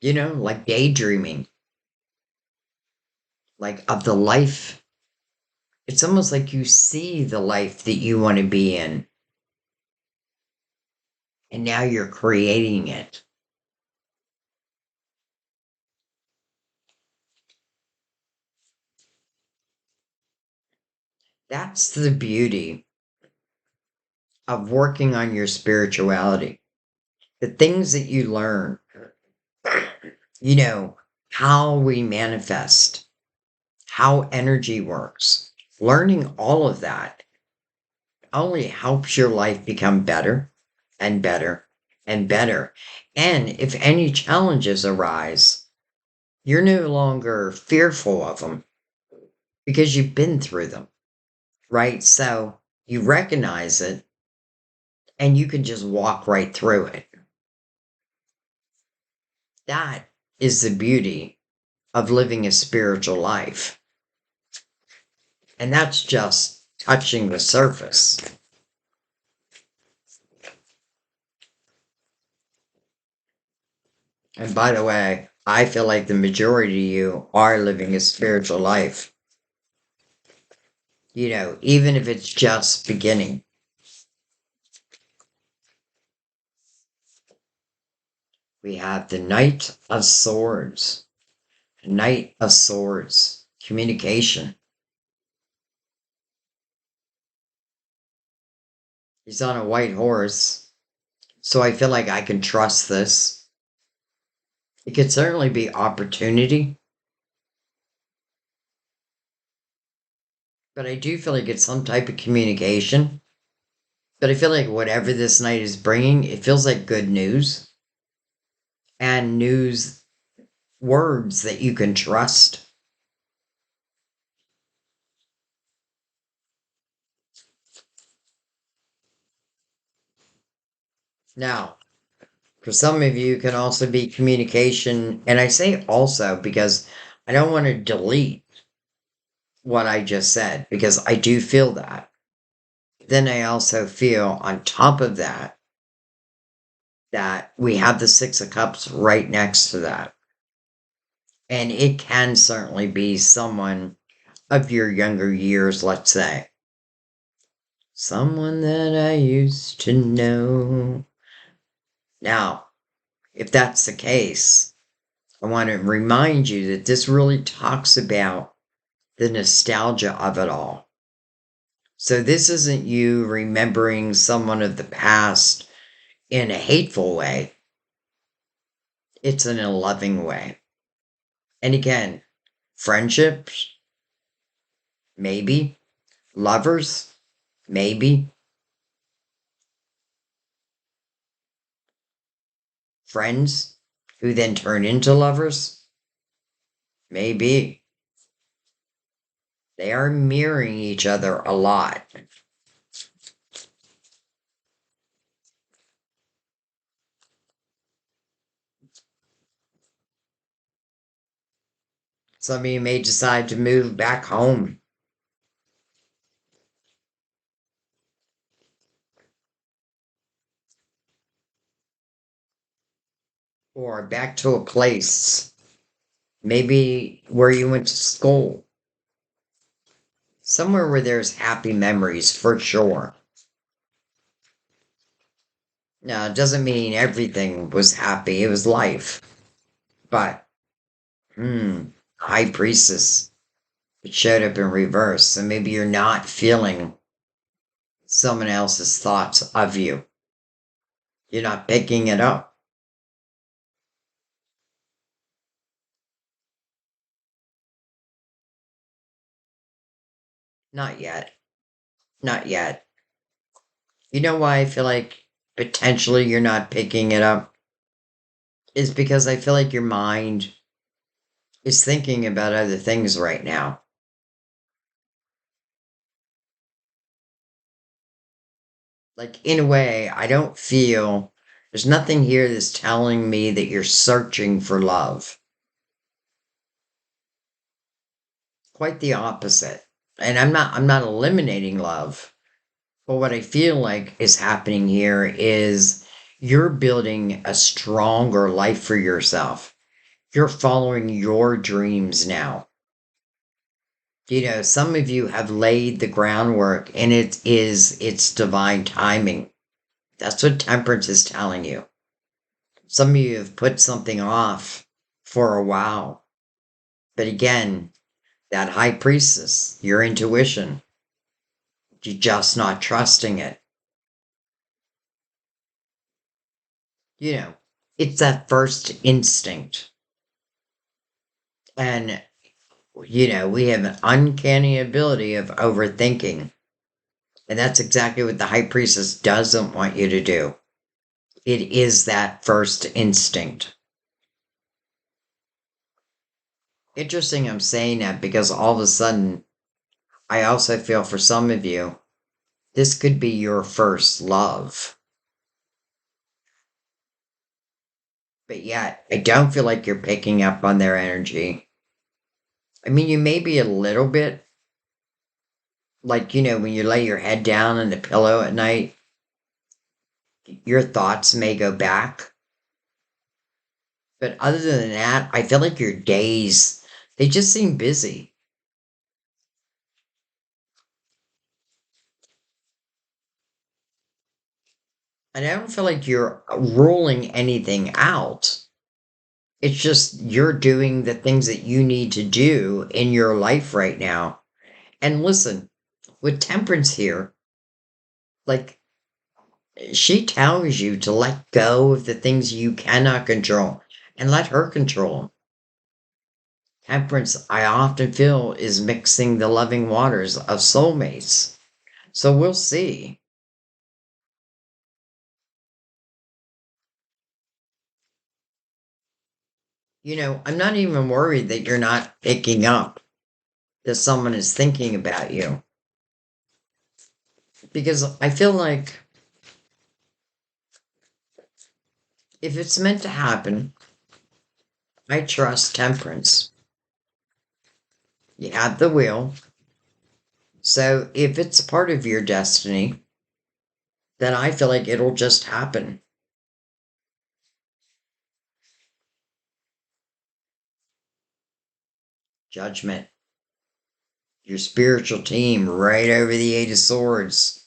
[SPEAKER 1] like daydreaming, like of the life. It's almost like you see the life that you want to be in. And now you're creating it. That's the beauty of working on your spirituality. The things that you learn, how we manifest, how energy works. Learning all of that only helps your life become better and better and better. And if any challenges arise, you're no longer fearful of them because you've been through them, right? So you recognize it and you can just walk right through it. That is the beauty of living a spiritual life. And that's just touching the surface. And by the way, I feel like the majority of you are living a spiritual life. Even if it's just beginning. We have the Knight of Swords. Knight of Swords. Communication. He's on a white horse. So I feel like I can trust this. It could certainly be opportunity, but I do feel like it's some type of communication. But I feel like whatever this night is bringing, it feels like good news and news words that you can trust. Now, for some of you, it can also be communication. And I say also because I don't want to delete what I just said because I do feel that. Then I also feel on top of that, that we have the Six of Cups right next to that. And it can certainly be someone of your younger years, let's say. Someone that I used to know. Now, if that's the case, I want to remind you that this really talks about the nostalgia of it all. So this isn't you remembering someone of the past in a hateful way. It's in a loving way. And again, friendships, maybe. Lovers, maybe. Friends, who then turn into lovers, maybe. They are mirroring each other a lot. Some of you may decide to move back home or back to a place, maybe where you went to school, somewhere where there's happy memories for sure. Now, it doesn't mean everything was happy, it was life. But, High Priestess, it showed up in reverse. So maybe you're not feeling someone else's thoughts of you. You're not picking it up. Not yet. Not yet. You know why I feel like potentially you're not picking it up? Is because I feel like your mind is thinking about other things right now. Like, in a way, I don't feel there's nothing here that's telling me that you're searching for love. Quite the opposite. And I'm not eliminating love. But what I feel like is happening here is you're building a stronger life for yourself. You're following your dreams now. Some of you have laid the groundwork and it's divine timing. That's what temperance is telling you. Some of you have put something off for a while. But again, that high priestess, your intuition, you're just not trusting it. You know, it's that first instinct. And, we have an uncanny ability of overthinking. And that's exactly what the high priestess doesn't want you to do. It is that first instinct. Interesting I'm saying that because all of a sudden, I also feel for some of you, this could be your first love. But yet, I don't feel like you're picking up on their energy. I mean, you may be a little bit, like, when you lay your head down on the pillow at night, your thoughts may go back. But other than that, I feel like your days, they just seem busy. And I don't feel like you're ruling anything out. It's just you're doing the things that you need to do in your life right now. And listen, with temperance here, like She tells you to let go of the things you cannot control and let her control them. Temperance, I often feel, is mixing the loving waters of soulmates. So we'll see. I'm not even worried that you're not picking up that someone is thinking about you. Because I feel like if it's meant to happen, I trust temperance. You have the will. So if it's part of your destiny, then I feel like it'll just happen. Judgment. Your spiritual team right over the Eight of Swords.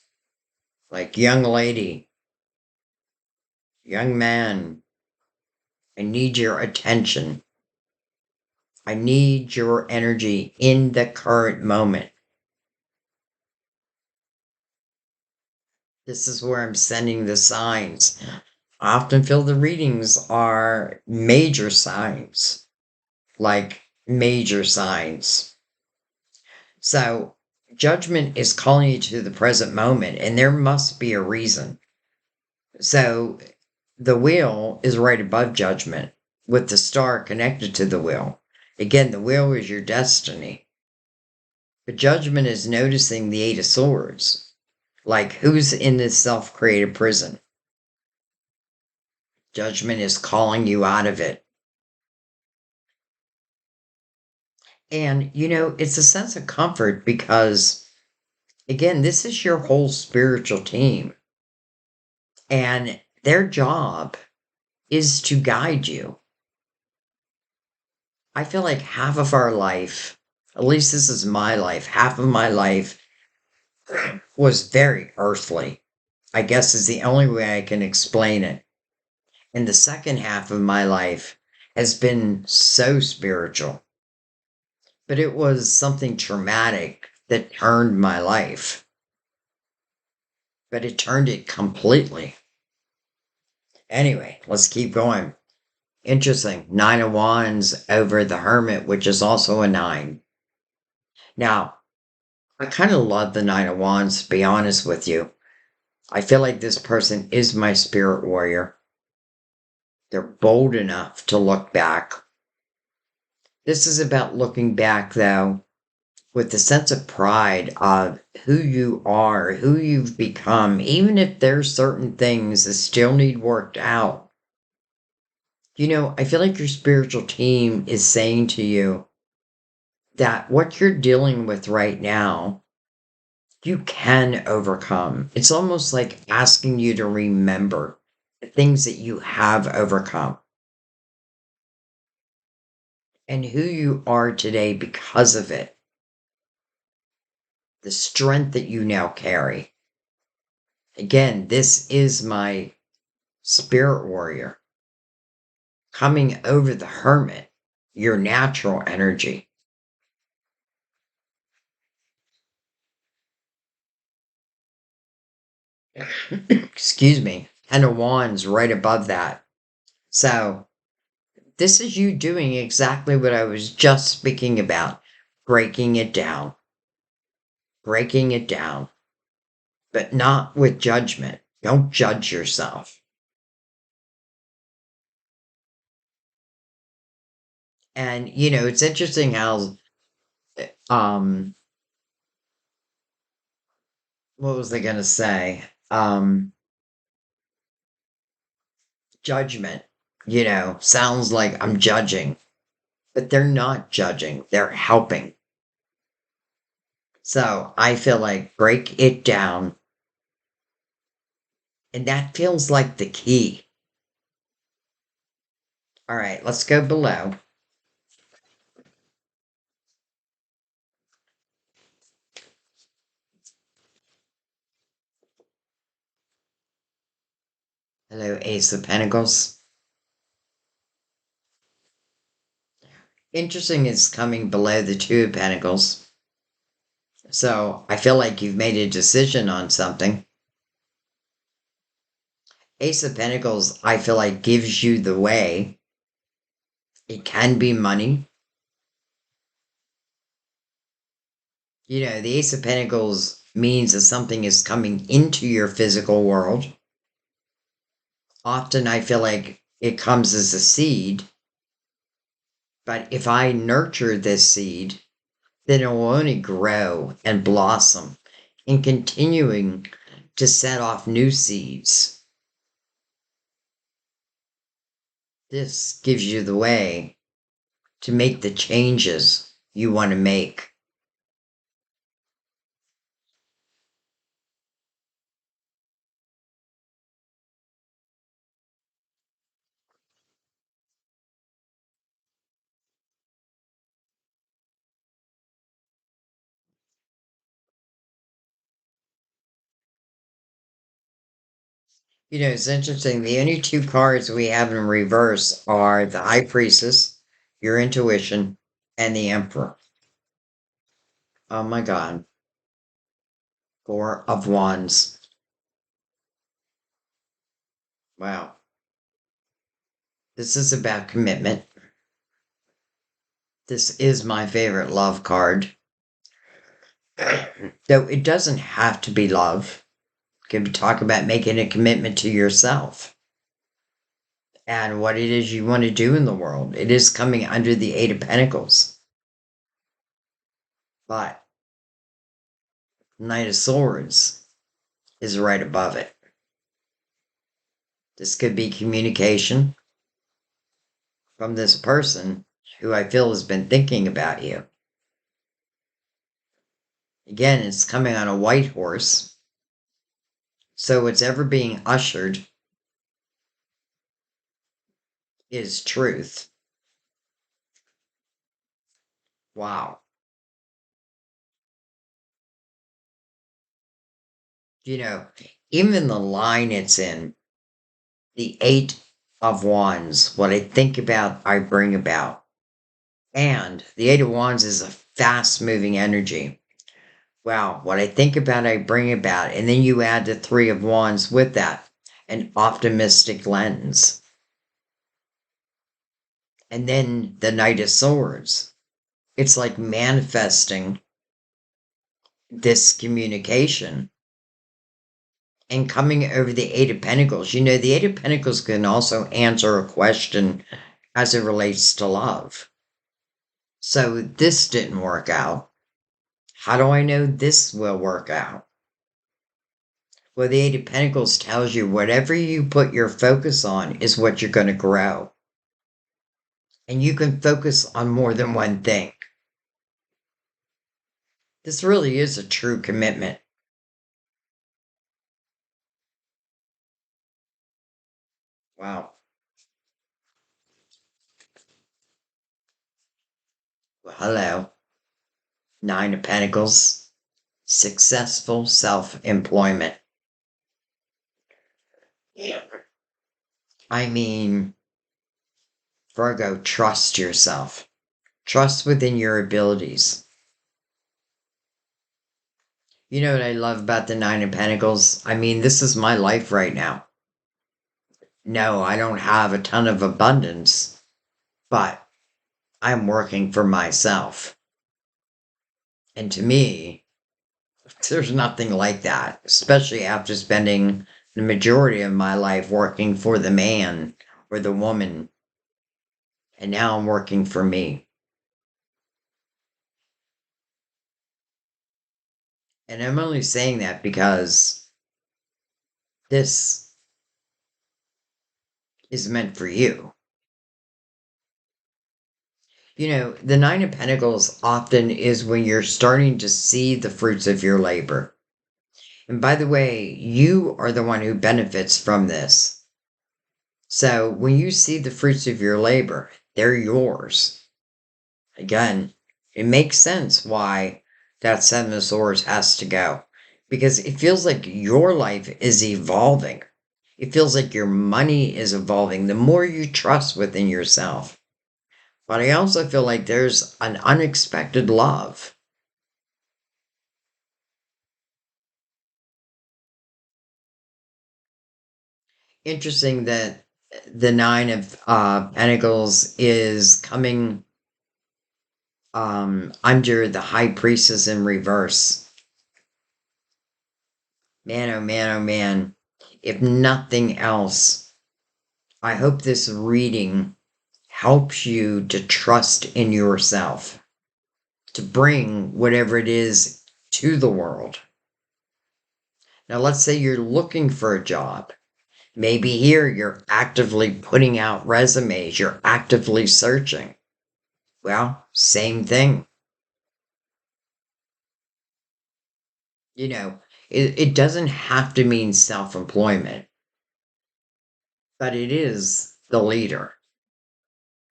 [SPEAKER 1] Like, young lady, young man, I need your attention. I need your energy in the current moment. This is where I'm sending the signs. I often feel the readings are major signs, like major signs. So, judgment is calling you to the present moment, and there must be a reason. So, the wheel is right above judgment with the star connected to the wheel. Again, the wheel is your destiny. But judgment is noticing the Eight of Swords. Like, who's in this self created prison? Judgment is calling you out of it. And, it's a sense of comfort because, again, this is your whole spiritual team. And their job is to guide you. I feel like half of our life, at least this is my life, half of my life was very earthly. I guess is the only way I can explain it. And the second half of my life has been so spiritual. But it was something traumatic that turned my life. But it turned it completely. Anyway, let's keep going. Interesting. Nine of Wands over the Hermit, which is also a nine. Now, I kind of love the Nine of Wands, to be honest with you. I feel like this person is my spirit warrior. They're bold enough to look back. This is about looking back, though, with the sense of pride of who you are, who you've become, even if there's certain things that still need worked out. I feel like your spiritual team is saying to you that what you're dealing with right now, you can overcome. It's almost like asking you to remember the things that you have overcome and who you are today because of it, the strength that you now carry. Again, this is my spirit warrior coming over the Hermit, your natural energy. Excuse me. Ten of Wands right above that. So, this is you doing exactly what I was just speaking about, breaking it down. Breaking it down, but not with judgment. Don't judge yourself. And, it's interesting how, um, what was I going to say? Judgment, sounds like I'm judging, but they're not judging, they're helping. So I feel like break it down. And that feels like the key. All right, let's go below. Hello, Ace of Pentacles. Interesting is coming below the Two of Pentacles. So I feel like you've made a decision on something. Ace of Pentacles, I feel like, gives you the way. It can be money. The Ace of Pentacles means that something is coming into your physical world. Often I feel like it comes as a seed, but if I nurture this seed, then it will only grow and blossom and continuing to set off new seeds. This gives you the way to make the changes you want to make. It's interesting. The only two cards we have in reverse are the High Priestess, your intuition, and the Emperor. Oh my God. Four of Wands. Wow. This is about commitment. This is my favorite love card. Though it doesn't have to be love. You can talk about making a commitment to yourself and what it is you want to do in the world. It is coming under the Eight of Pentacles. But Knight of Swords is right above it. This could be communication from this person who I feel has been thinking about you. Again, it's coming on a white horse. So what's ever being ushered is truth. Wow. Even the line it's in, the Eight of Wands, what I think about, I bring about. And the Eight of Wands is a fast moving energy. Wow, what I think about, I bring about. And then you add the Three of Wands with that, an optimistic lens. And then the Knight of Swords. It's like manifesting this communication and coming over the Eight of Pentacles. The Eight of Pentacles can also answer a question as it relates to love. So this didn't work out. How do I know this will work out? Well, the Eight of Pentacles tells you whatever you put your focus on is what you're going to grow. And you can focus on more than one thing. This really is a true commitment. Wow. Well, hello. Nine of Pentacles. Successful self-employment. I mean, Virgo, trust yourself. Trust within your abilities. You know what I love about the Nine of Pentacles? I mean, this is my life right now. No, I don't have a ton of abundance, but I'm working for myself. And to me, there's nothing like that, especially after spending the majority of my life working for the man or the woman. And now I'm working for me. And I'm only saying that because this is meant for you. The Nine of Pentacles often is when you're starting to see the fruits of your labor. And by the way, you are the one who benefits from this. So when you see the fruits of your labor, they're yours. Again, it makes sense why that Seven of Swords has to go. Because it feels like your life is evolving. It feels like your money is evolving the more you trust within yourself. But I also feel like there's an unexpected love. Interesting that the Nine of Pentacles is coming under the High Priestess in reverse. Man, oh man, oh man. If nothing else, I hope this reading helps you to trust in yourself, to bring whatever it is to the world. Now, let's say you're looking for a job. Maybe here you're actively putting out resumes, you're actively searching. Well, same thing. You know, it doesn't have to mean self-employment, but it is the leader.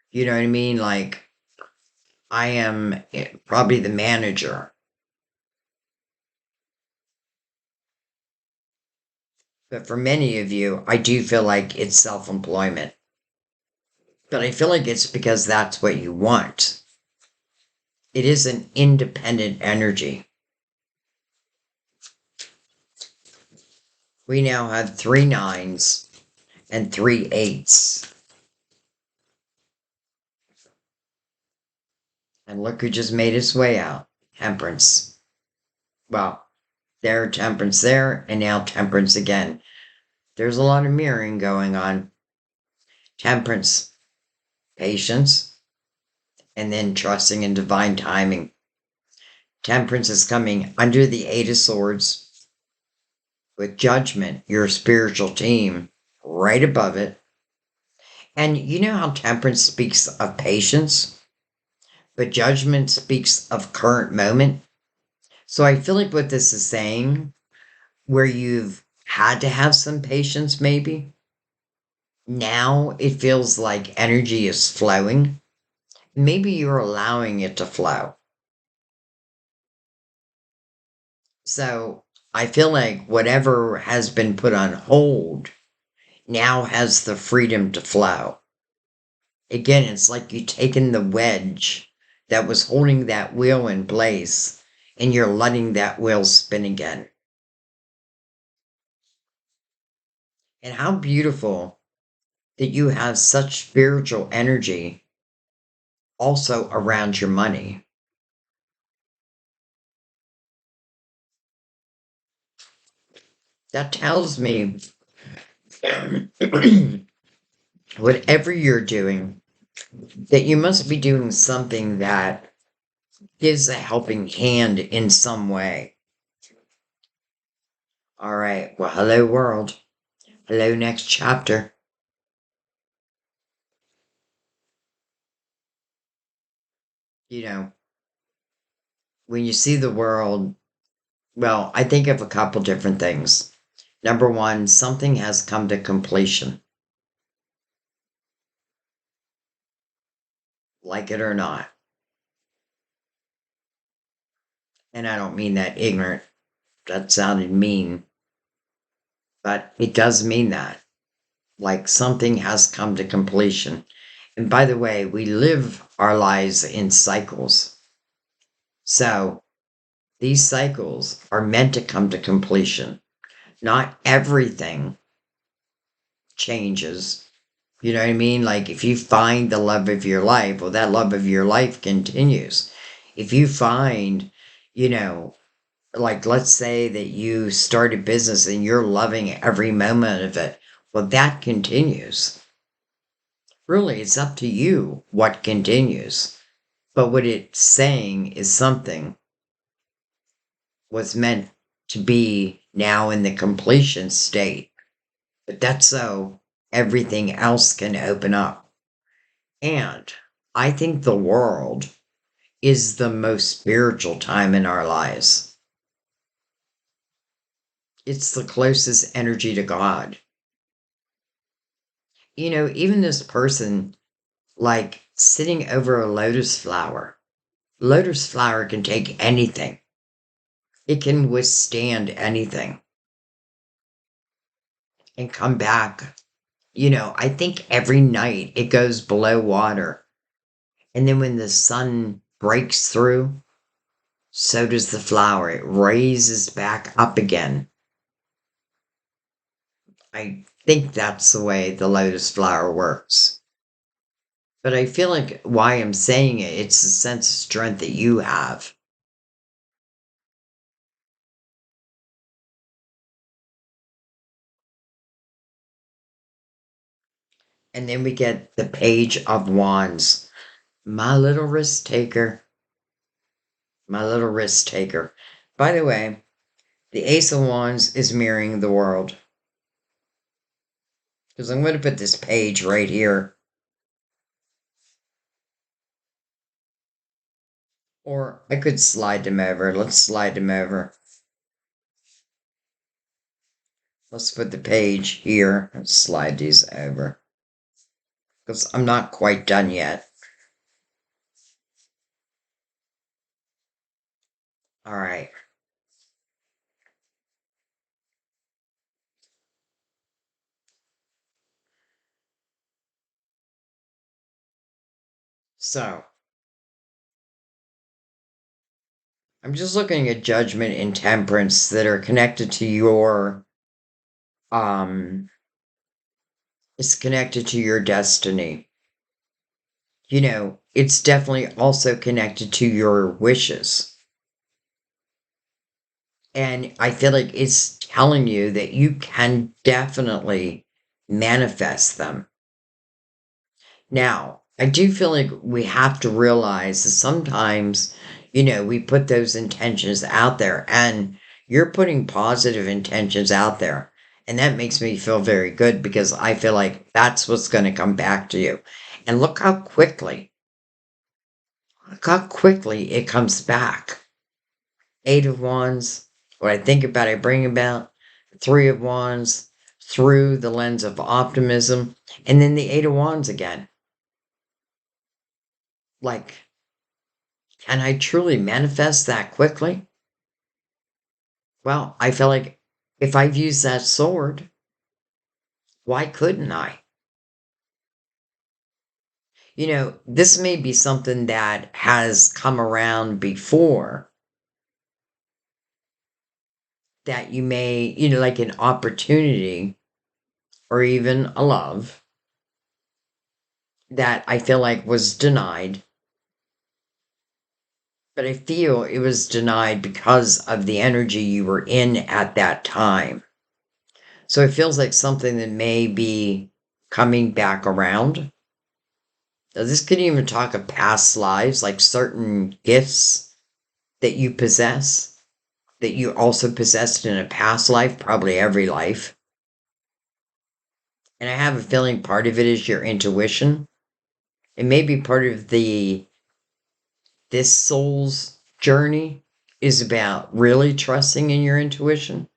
[SPEAKER 1] You know what I mean? Like, I am probably the manager. But for many of you, I do feel like it's self-employment. But I feel like it's because that's what you want. It is an independent energy. We now have 3 nines and 3 eights. And look who just made his way out. Temperance. Well, there, temperance there, and now temperance again. There's a lot of mirroring going on. Temperance, patience, and then trusting in divine timing. Temperance is coming under the Eight of Swords with Judgment, your spiritual team, right above it. And you know how Temperance speaks of patience, but Judgment speaks of current moment. So I feel like what this is saying, where you've had to have some patience maybe, now it feels like energy is flowing. Maybe you're allowing it to flow. So I feel like whatever has been put on hold now has the freedom to flow. Again, it's like you taken the wedge that was holding that wheel in place and you're letting that wheel spin again. And how beautiful that you have such spiritual energy also around your money. That tells me whatever you're doing, that you must be doing something that gives a helping hand in some way. All right. Well, hello, world. Hello, next chapter. You know, when you see the world, well, I think of a couple different things. Number one, something has come to completion, like it or not. And I don't mean that ignorant. That sounded mean. But it does mean that. Like something has come to completion. And by the way, we live our lives in cycles. So these cycles are meant to come to completion. Not everything changes. You know what I mean? Like if you find the love of your life, well, that love of your life continues. If you find, you know, like let's say that you start a business and you're loving every moment of it, well, that continues. Really, it's up to you what continues. But what it's saying is something was meant to be now in the completion state. But that's so everything else can open up. And I think the world is the most spiritual time in our lives. It's the closest energy to God. You know, even this person, like sitting over a lotus flower can take anything, it can withstand anything and come back. You know, I think every night it goes below water. And then when the sun breaks through, so does the flower. It raises back up again. I think that's the way the lotus flower works. But I feel like why I'm saying it, it's the sense of strength that you have. And then we get the Page of Wands. My little risk taker. My little risk taker. By the way, the Ace of Wands is mirroring the world. Because I'm going to put this page right here. Or I could slide them over. Let's slide them over. Let's put the page here and slide these over. Because I'm not quite done yet. All right. So, I'm just looking at judgment and temperance that are connected to your um it's connected to your destiny. It's definitely also connected to your wishes. And I feel like it's telling you that you can definitely manifest them. Now, I do feel like we have to realize that sometimes, we put those intentions out there and you're putting positive intentions out there. And that makes me feel very good because I feel like that's what's going to come back to you. And look how quickly it comes back. Eight of Wands, what I think about, I bring about. Three of Wands through the lens of optimism. And then the Eight of Wands again. Like, can I truly manifest that quickly? Well, I feel like if I've used that sword, why couldn't I? This may be something that has come around before that you may, like an opportunity or even a love that I feel like was denied. But I feel it was denied because of the energy you were in at that time. So it feels like something that may be coming back around. Now, this could even talk of past lives, like certain gifts that you possess, that you also possessed in a past life, probably every life. And I have a feeling part of it is your intuition. And maybe part of this soul's journey is about really trusting in your intuition.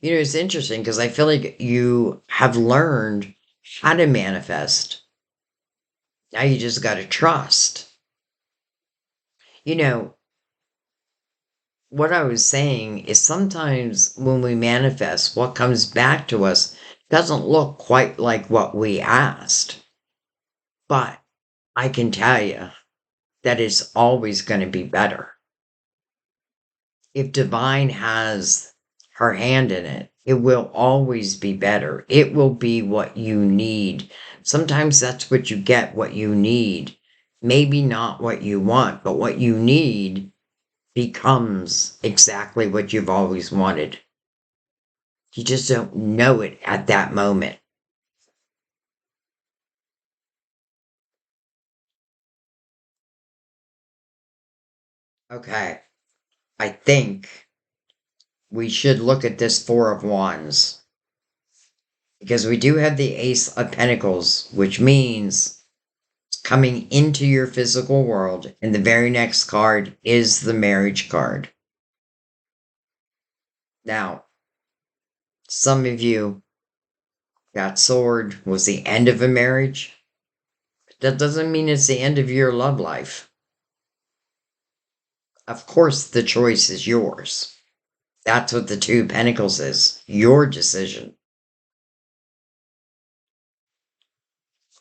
[SPEAKER 1] It's interesting because I feel like you have learned how to manifest. Now you just got to trust. You know, what I was saying is sometimes when we manifest, what comes back to us doesn't look quite like what we asked. But I can tell you that it's always going to be better. If divine has her hand in it, it will always be better. It will be what you need. Sometimes that's what you get, what you need. Maybe not what you want, but what you need becomes exactly what you've always wanted. You just don't know it at that moment. Okay, I think we should look at this Four of Wands because we do have the Ace of Pentacles, which means coming into your physical world, and the very next card is the marriage card. Now, some of you, that sword was the end of a marriage. That doesn't mean it's the end of your love life. Of course, the choice is yours. That's what the Two of Pentacles is, your decision.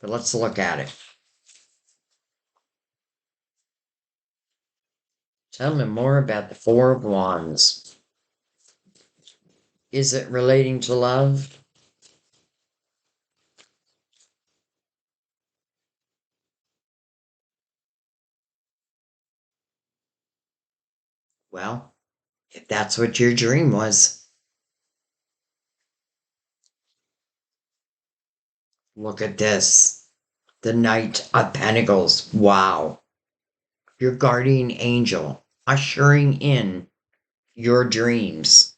[SPEAKER 1] But let's look at it. Tell me more about the Four of Wands. Is it relating to love? Well, if that's what your dream was, look at this. The Knight of Pentacles. Wow. Your guardian angel ushering in your dreams.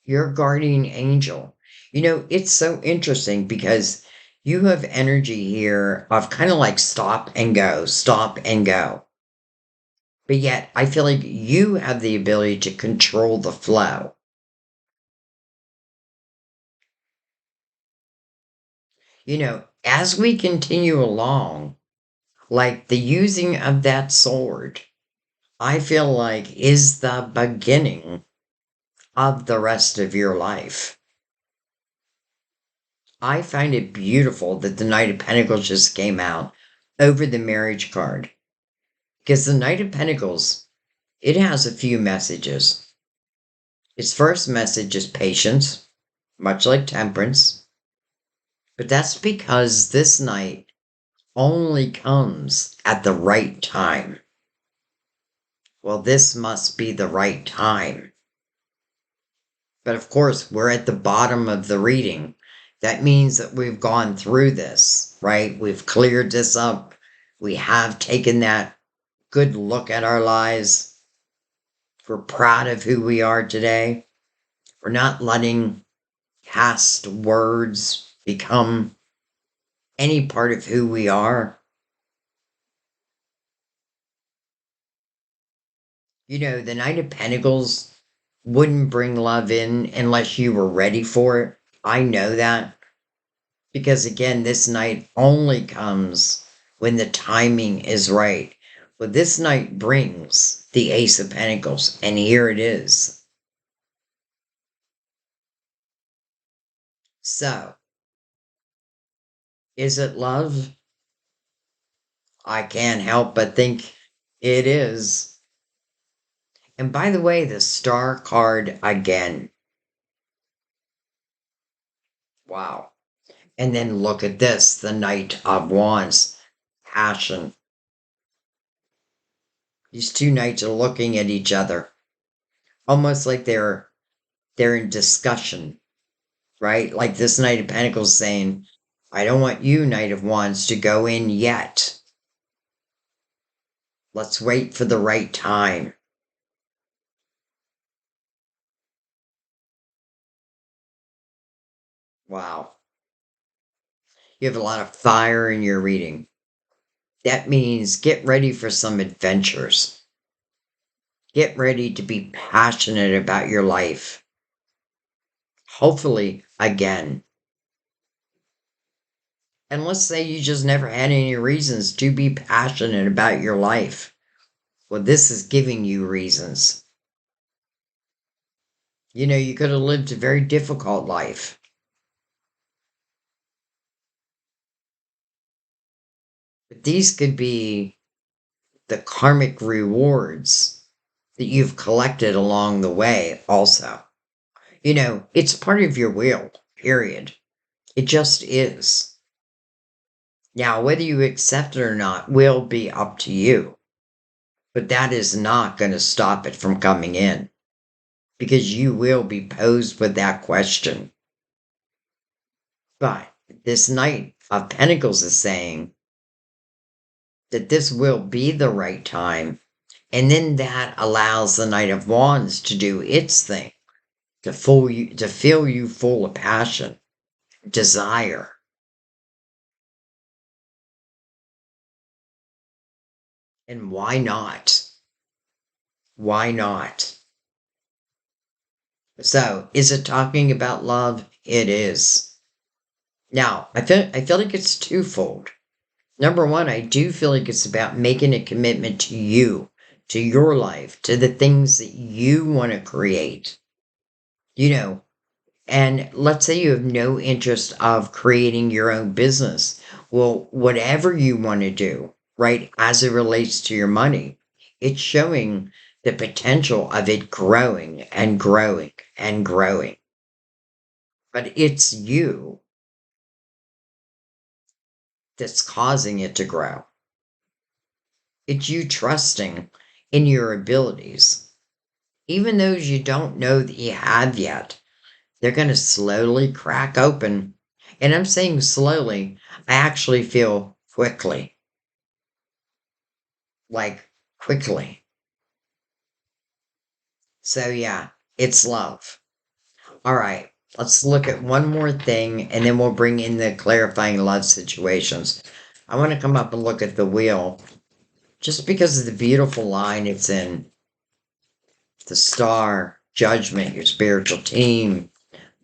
[SPEAKER 1] Your guardian angel. You know, it's so interesting because you have energy here of kind of like stop and go, stop and go. But yet, I feel like you have the ability to control the flow. You know, as we continue along, like the using of that sword, I feel like is the beginning of the rest of your life. I find it beautiful that the Knight of Pentacles just came out over the marriage card. Because the Knight of Pentacles, it has a few messages. Its first message is patience, much like temperance. But that's because this Knight only comes at the right time. Well, this must be the right time. But of course, we're at the bottom of the reading. That means that we've gone through this, right? We've cleared this up. We have taken that good look at our lives. We're proud of who we are today. We're not letting past words become any part of who we are. You know, the Knight of Pentacles wouldn't bring love in unless you were ready for it. I know that. Because again, this Knight only comes when the timing is right. But this Knight brings the Ace of Pentacles, and here it is. So, is it love? I can't help but think it is. And by the way, the Star card again. Wow. And then look at this, the Knight of Wands. Passion. These two knights are looking at each other, almost like they're in discussion, right? Like this Knight of Pentacles saying, I don't want you, Knight of Wands, to go in yet. Let's wait for the right time. Wow. You have a lot of fire in your reading. That means get ready for some adventures. Get ready to be passionate about your life. Hopefully, again. And let's say you just never had any reasons to be passionate about your life. Well, this is giving you reasons. You know, you could have lived a very difficult life. But these could be the karmic rewards that you've collected along the way, also. You know, it's part of your will, period. It just is. Now, whether you accept it or not will be up to you. But that is not going to stop it from coming in. Because you will be posed with that question. But this Knight of Pentacles is saying that this will be the right time. And then that allows the Knight of Wands to do its thing, to fill you full of passion, desire. And why not? Why not? So, is it talking about love? It is. Now, I feel like it's twofold. Number one, I do feel like it's about making a commitment to you, to your life, to the things that you want to create. You know, and let's say you have no interest of creating your own business. Well, whatever you want to do, right, as it relates to your money, it's showing the potential of it growing and growing and growing. But it's you that's causing it to grow. It's you trusting in your abilities. Even those you don't know that you have yet, they're going to slowly crack open. And I'm saying slowly, I actually feel quickly. Like quickly. So yeah, it's love. All right, let's look at one more thing and then we'll bring in the clarifying love situations. I want to come up and look at the wheel just because of the beautiful line it's in. The star, judgment, your spiritual team,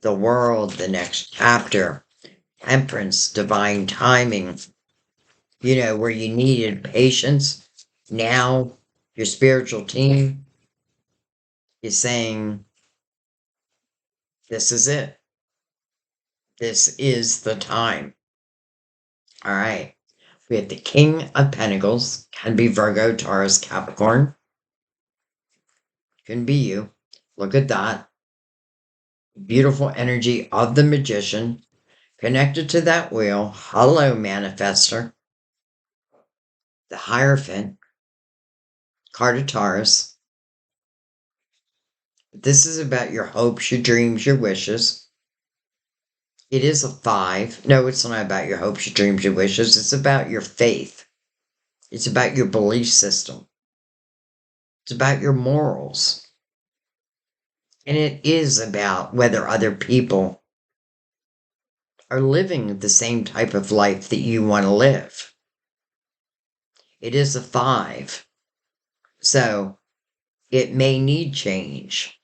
[SPEAKER 1] the world, the next chapter, temperance, divine timing, where you needed patience. Now, your spiritual team is saying, this is it. This is the time. All right. We have the King of Pentacles. Can be Virgo, Taurus, Capricorn. Can be you. Look at that. Beautiful energy of the Magician. Connected to that wheel. Hello, Manifestor. The Hierophant. Card of Taurus. This is about your hopes, your dreams, your wishes. It is a 5. No, it's not about your hopes, your dreams, your wishes. It's about your faith. It's about your belief system. It's about your morals. And it is about whether other people are living the same type of life that you want to live. It is a 5. So it may need change.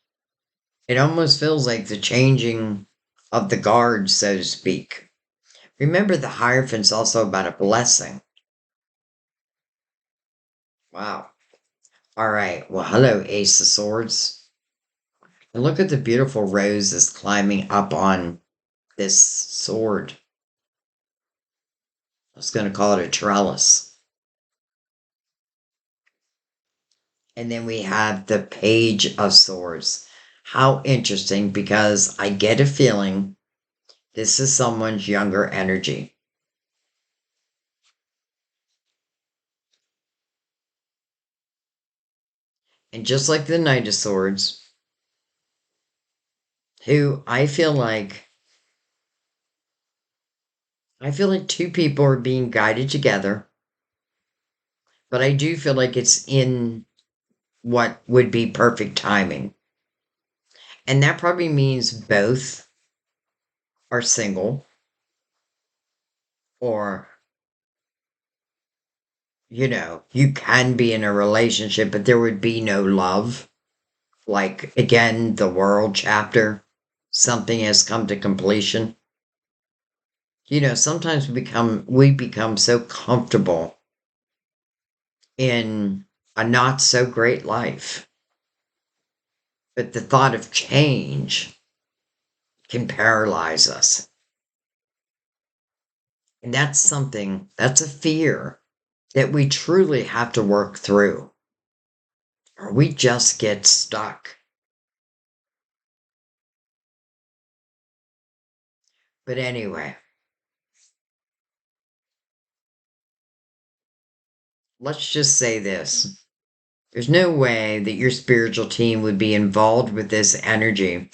[SPEAKER 1] It almost feels like the changing of the guard, so to speak. Remember, the Hierophant's also about a blessing. Wow. All right. Well, hello, Ace of Swords. And look at the beautiful roses climbing up on this sword. I was going to call it a trellis. And then we have the Page of Swords. How interesting, because I get a feeling this is someone's younger energy. And just like the Knight of Swords, who I feel like two people are being guided together, but I do feel like it's in what would be perfect timing. And that probably means both are single, or, you can be in a relationship, but there would be no love. Like, again, the world chapter, something has come to completion. Sometimes we become so comfortable in a not so great life. But the thought of change can paralyze us. And that's a fear that we truly have to work through, or we just get stuck. But anyway, let's just say this. There's no way that your spiritual team would be involved with this energy,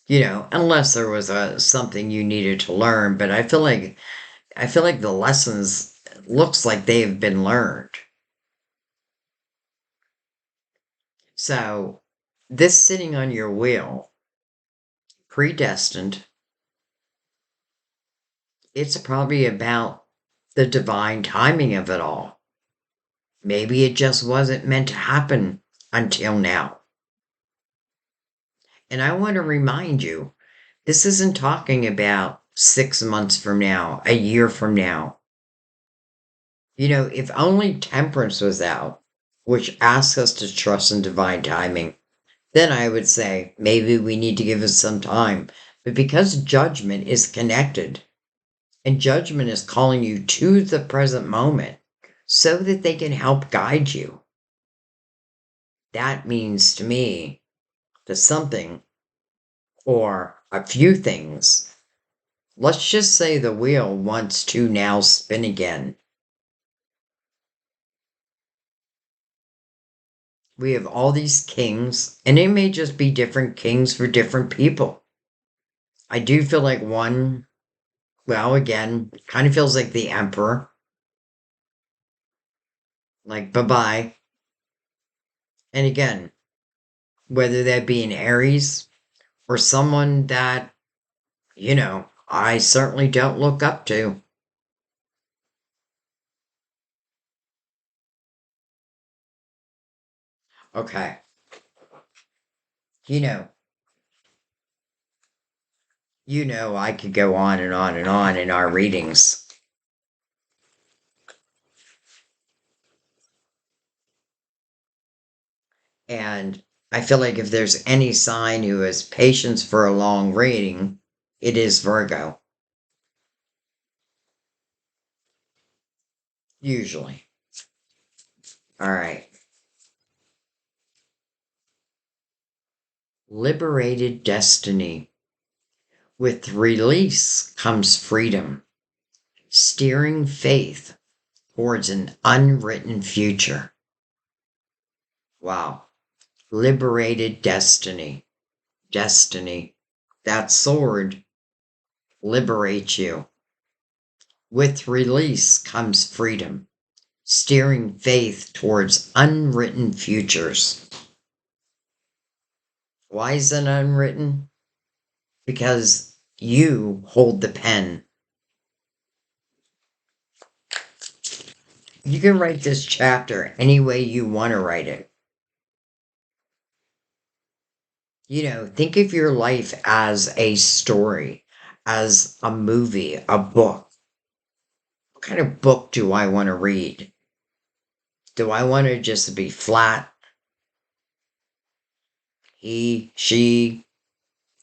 [SPEAKER 1] unless there was something you needed to learn. But I feel like the lessons looks like they have been learned. So this sitting on your wheel, predestined, it's probably about the divine timing of it all. Maybe it just wasn't meant to happen until now. And I want to remind you, this isn't talking about 6 months from now, a year from now. If only temperance was out, which asks us to trust in divine timing, then I would say maybe we need to give it some time. But because judgment is connected, and judgment is calling you to the present moment so that they can help guide you. That means to me that something or a few things, let's just say the wheel wants to now spin again. We have all these kings, and it may just be different kings for different people. I do feel like one, well, again, kind of feels like the emperor. Like, bye bye. And again, whether that be an Aries or someone that, I certainly don't look up to. Okay. You know, I could go on and on and on in our readings. And I feel like if there's any sign who has patience for a long reading, it is Virgo, usually. All right. Liberated destiny. With release comes freedom, steering faith towards an unwritten future. Wow. Liberated destiny. Destiny. That sword liberates you. With release comes freedom, steering faith towards unwritten futures. Why is it unwritten? Because you hold the pen. You can write this chapter any way you want to write it. Think of your life as a story, as a movie, a book. What kind of book do I want to read? Do I want to just be flat? He, she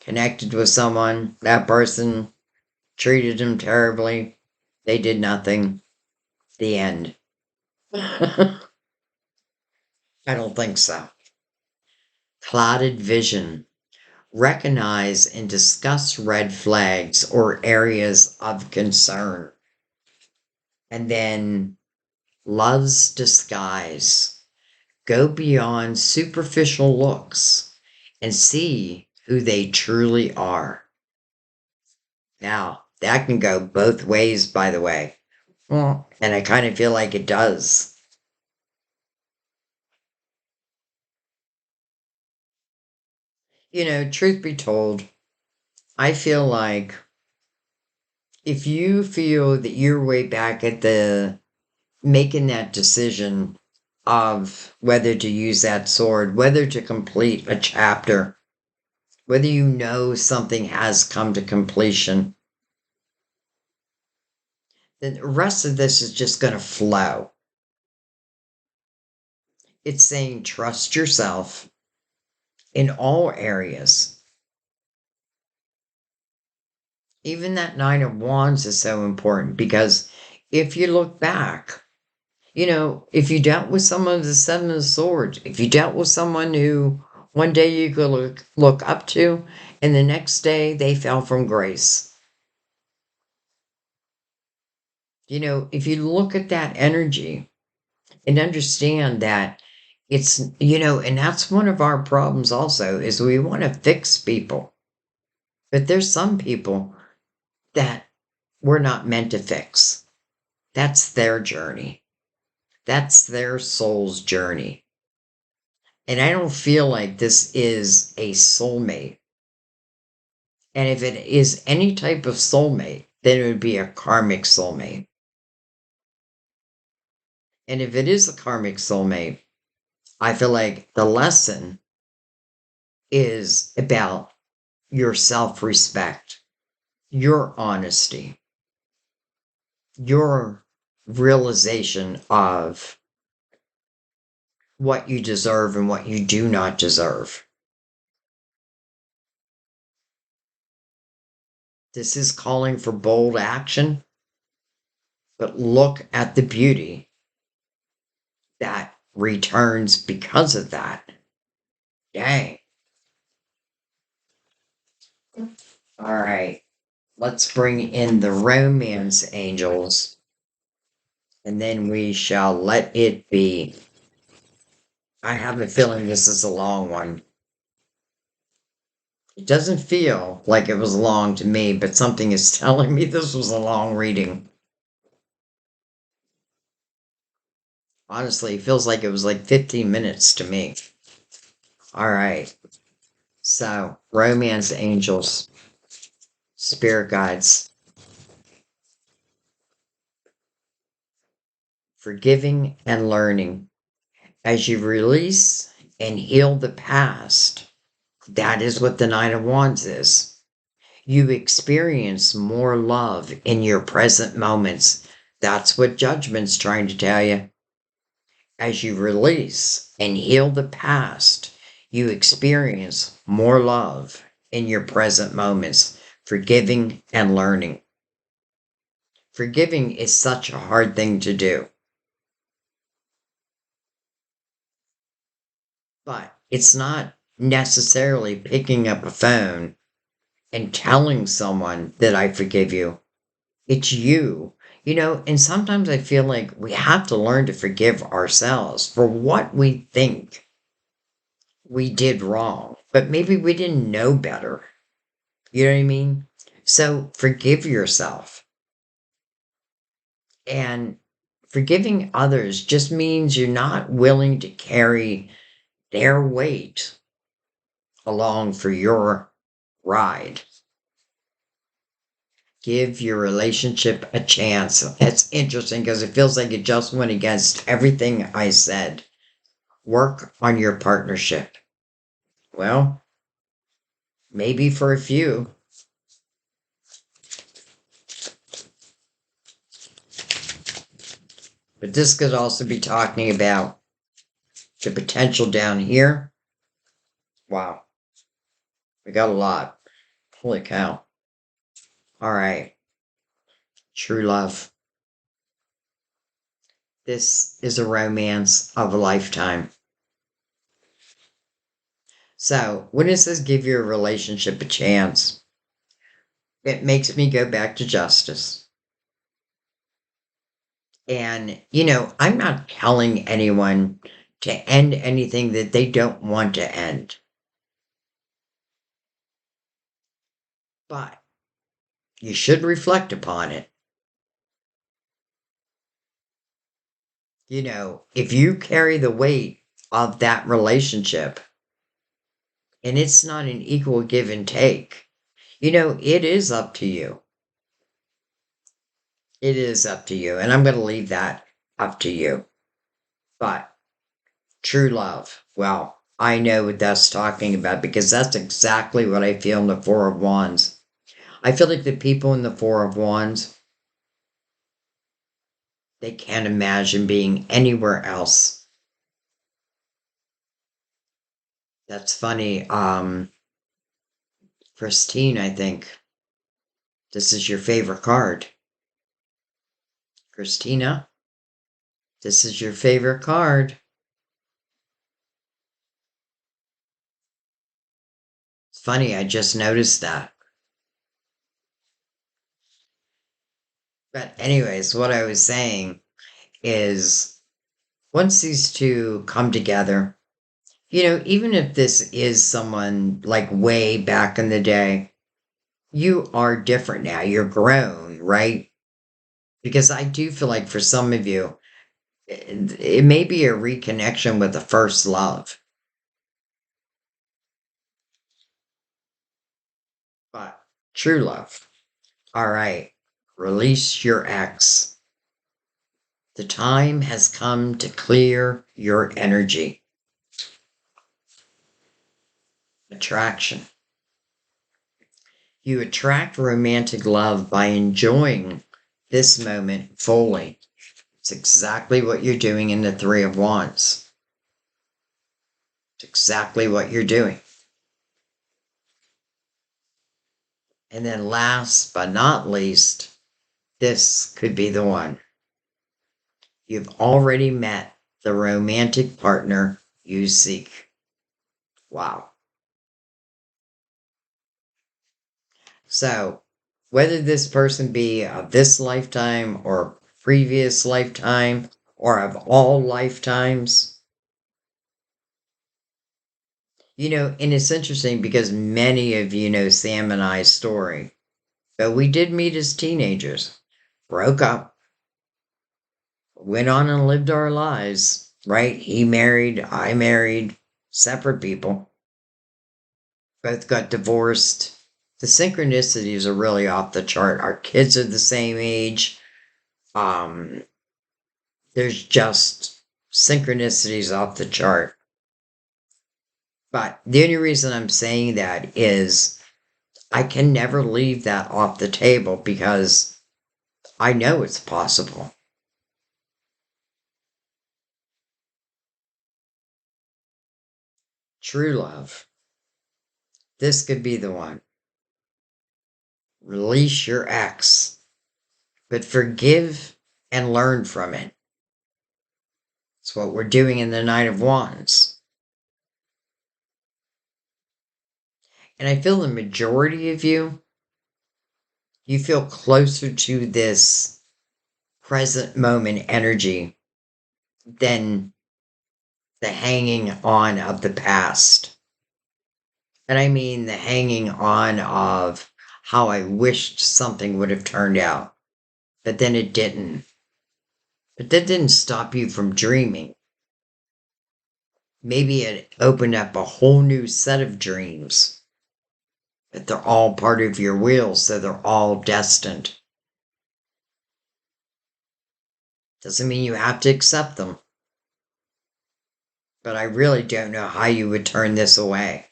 [SPEAKER 1] connected with someone, that person treated him terribly, they did nothing. The end. I don't think so. Clouded vision. Recognize and discuss red flags or areas of concern. And then love's disguise. Go beyond superficial looks and see who they truly are. Now, that can go both ways, by the way. Well, and I kind of feel like it does. Truth be told, I feel like if you feel that you're way back at the making that decision of whether to use that sword, whether to complete a chapter, whether something has come to completion, then the rest of this is just going to flow. It's saying trust yourself in all areas. Even that Nine of Wands is so important because if you look back, if you dealt with someone with the Seven of Swords, if you dealt with someone who one day you could look up to, and the next day they fell from grace. If you look at that energy and understand that it's, and that's one of our problems also, is we want to fix people. But there's some people that we're not meant to fix. That's their journey. That's their soul's journey. And I don't feel like this is a soulmate. And if it is any type of soulmate, then it would be a karmic soulmate. And if it is a karmic soulmate, I feel like the lesson is about your self respect, your honesty, your realization of what you deserve and what you do not deserve. This is calling for bold action, but look at the beauty that returns because of that. Dang. All right. Let's bring in the romance angels, and then we shall let it be. I have a feeling this is a long one. It doesn't feel like it was long to me, but something is telling me this was a long reading. Honestly, it feels like it was like 15 minutes to me. All right. So, romance angels, spirit guides, forgiving and learning. As you release and heal the past, that is what the Nine of Wands is. You experience more love in your present moments. That's what Judgment's trying to tell you. As you release and heal the past, you experience more love in your present moments, forgiving and learning. Forgiving is such a hard thing to do, but it's not necessarily picking up a phone and telling someone that I forgive you. It's you. And sometimes I feel like we have to learn to forgive ourselves for what we think we did wrong, but maybe we didn't know better. You know what I mean? So forgive yourself. And forgiving others just means you're not willing to carry their weight along for your ride. Give your relationship a chance. That's interesting because it feels like it just went against everything I said. Work on your partnership. Well, maybe for a few. But this could also be talking about the potential down here. Wow, we got a lot. Holy cow. All right, true love. This is a romance of a lifetime. So, when it says give your relationship a chance, it makes me go back to justice. And, I'm not telling anyone to end anything that they don't want to end. But you should reflect upon it. If you carry the weight of that relationship and it's not an equal give and take, it is up to you. It is up to you. And I'm going to leave that up to you. But true love, well, I know what that's talking about because that's exactly what I feel in the Four of Wands. I feel like the people in the Four of Wands, they can't imagine being anywhere else. That's funny. Christine, I think this is your favorite card. Christina, this is your favorite card. It's funny, I just noticed that. But, anyways, what I was saying is once these two come together, even if this is someone like way back in the day, you are different now. You're grown, right? Because I do feel like for some of you, it may be a reconnection with the first love. But true love. All right. Release your ex. The time has come to clear your energy. Attraction. You attract romantic love by enjoying this moment fully. It's exactly what you're doing in the Three of Wands. It's exactly what you're doing. And then last but not least, this could be the one. You've already met the romantic partner you seek. Wow. So, whether this person be of this lifetime or previous lifetime or of all lifetimes, and it's interesting because many of you know Sam and I's story, but we did meet as teenagers, broke up, went on and lived our lives, right? He married, I married, separate people, both got divorced. The synchronicities are really off the chart. Our kids are the same age. Um, there's just synchronicities off the chart. But the only reason I'm saying that is I can never leave that off the table because I know it's possible. True love. This could be the one. Release your ex, but forgive and learn from it. It's what we're doing in the Knight of Wands. And I feel the majority of you feel closer to this present moment energy than the hanging on of the past. And I mean the hanging on of how I wished something would have turned out, but then it didn't. But that didn't stop you from dreaming. Maybe it opened up a whole new set of dreams, but they're all part of your will, so they're all destined. Doesn't mean you have to accept them, but I really don't know how you would turn this away.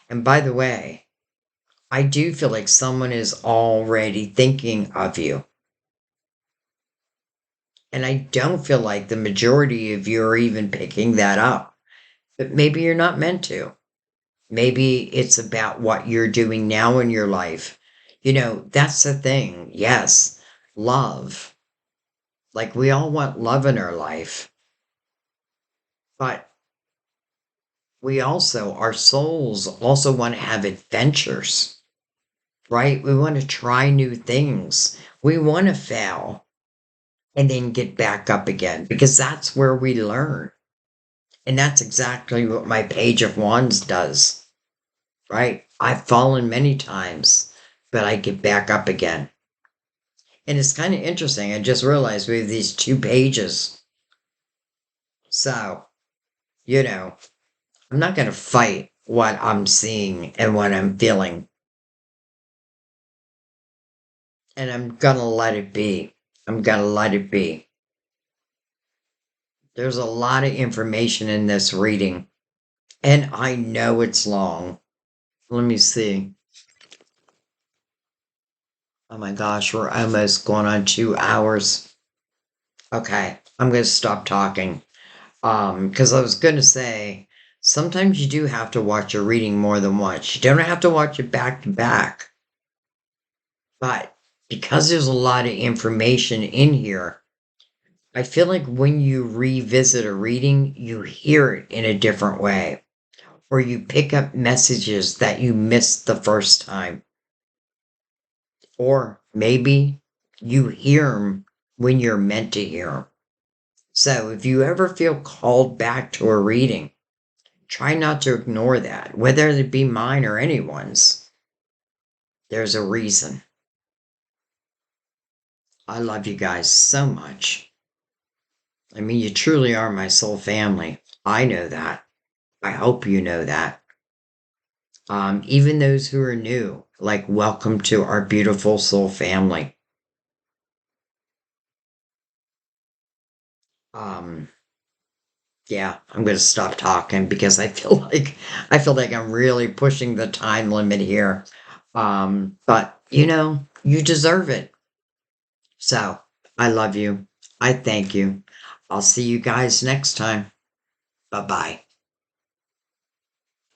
[SPEAKER 1] And by the way, I do feel like someone is already thinking of you. And I don't feel like the majority of you are even picking that up. But maybe you're not meant to. Maybe it's about what you're doing now in your life. That's the thing. Yes, love. Like we all want love in our life. But our souls also want to have adventures, right? We want to try new things. We want to fail and then get back up again because that's where we learn. And that's exactly what my Page of Wands does, right? I've fallen many times, but I get back up again. And it's kind of interesting. I just realized we have these two pages. So, I'm not going to fight what I'm seeing and what I'm feeling. And I'm going to let it be. I'm going to let it be. There's a lot of information in this reading. And I know it's long. Let me see. Oh my gosh, we're almost going on 2 hours. Okay, I'm going to stop talking. Because I was going to say, sometimes you do have to watch a reading more than once. You don't have to watch it back to back. But because there's a lot of information in here, I feel like when you revisit a reading, you hear it in a different way. Or you pick up messages that you missed the first time. Or maybe you hear them when you're meant to hear them. So if you ever feel called back to a reading, try not to ignore that, whether it be mine or anyone's. There's a reason. I love you guys so much. I mean, you truly are my soul family. I know that. I hope you know that. Even those who are new, like, welcome to our beautiful soul family. Yeah, I'm going to stop talking because I feel like I'm really pushing the time limit here. But you deserve it. So, I love you. I thank you. I'll see you guys next time. Bye-bye.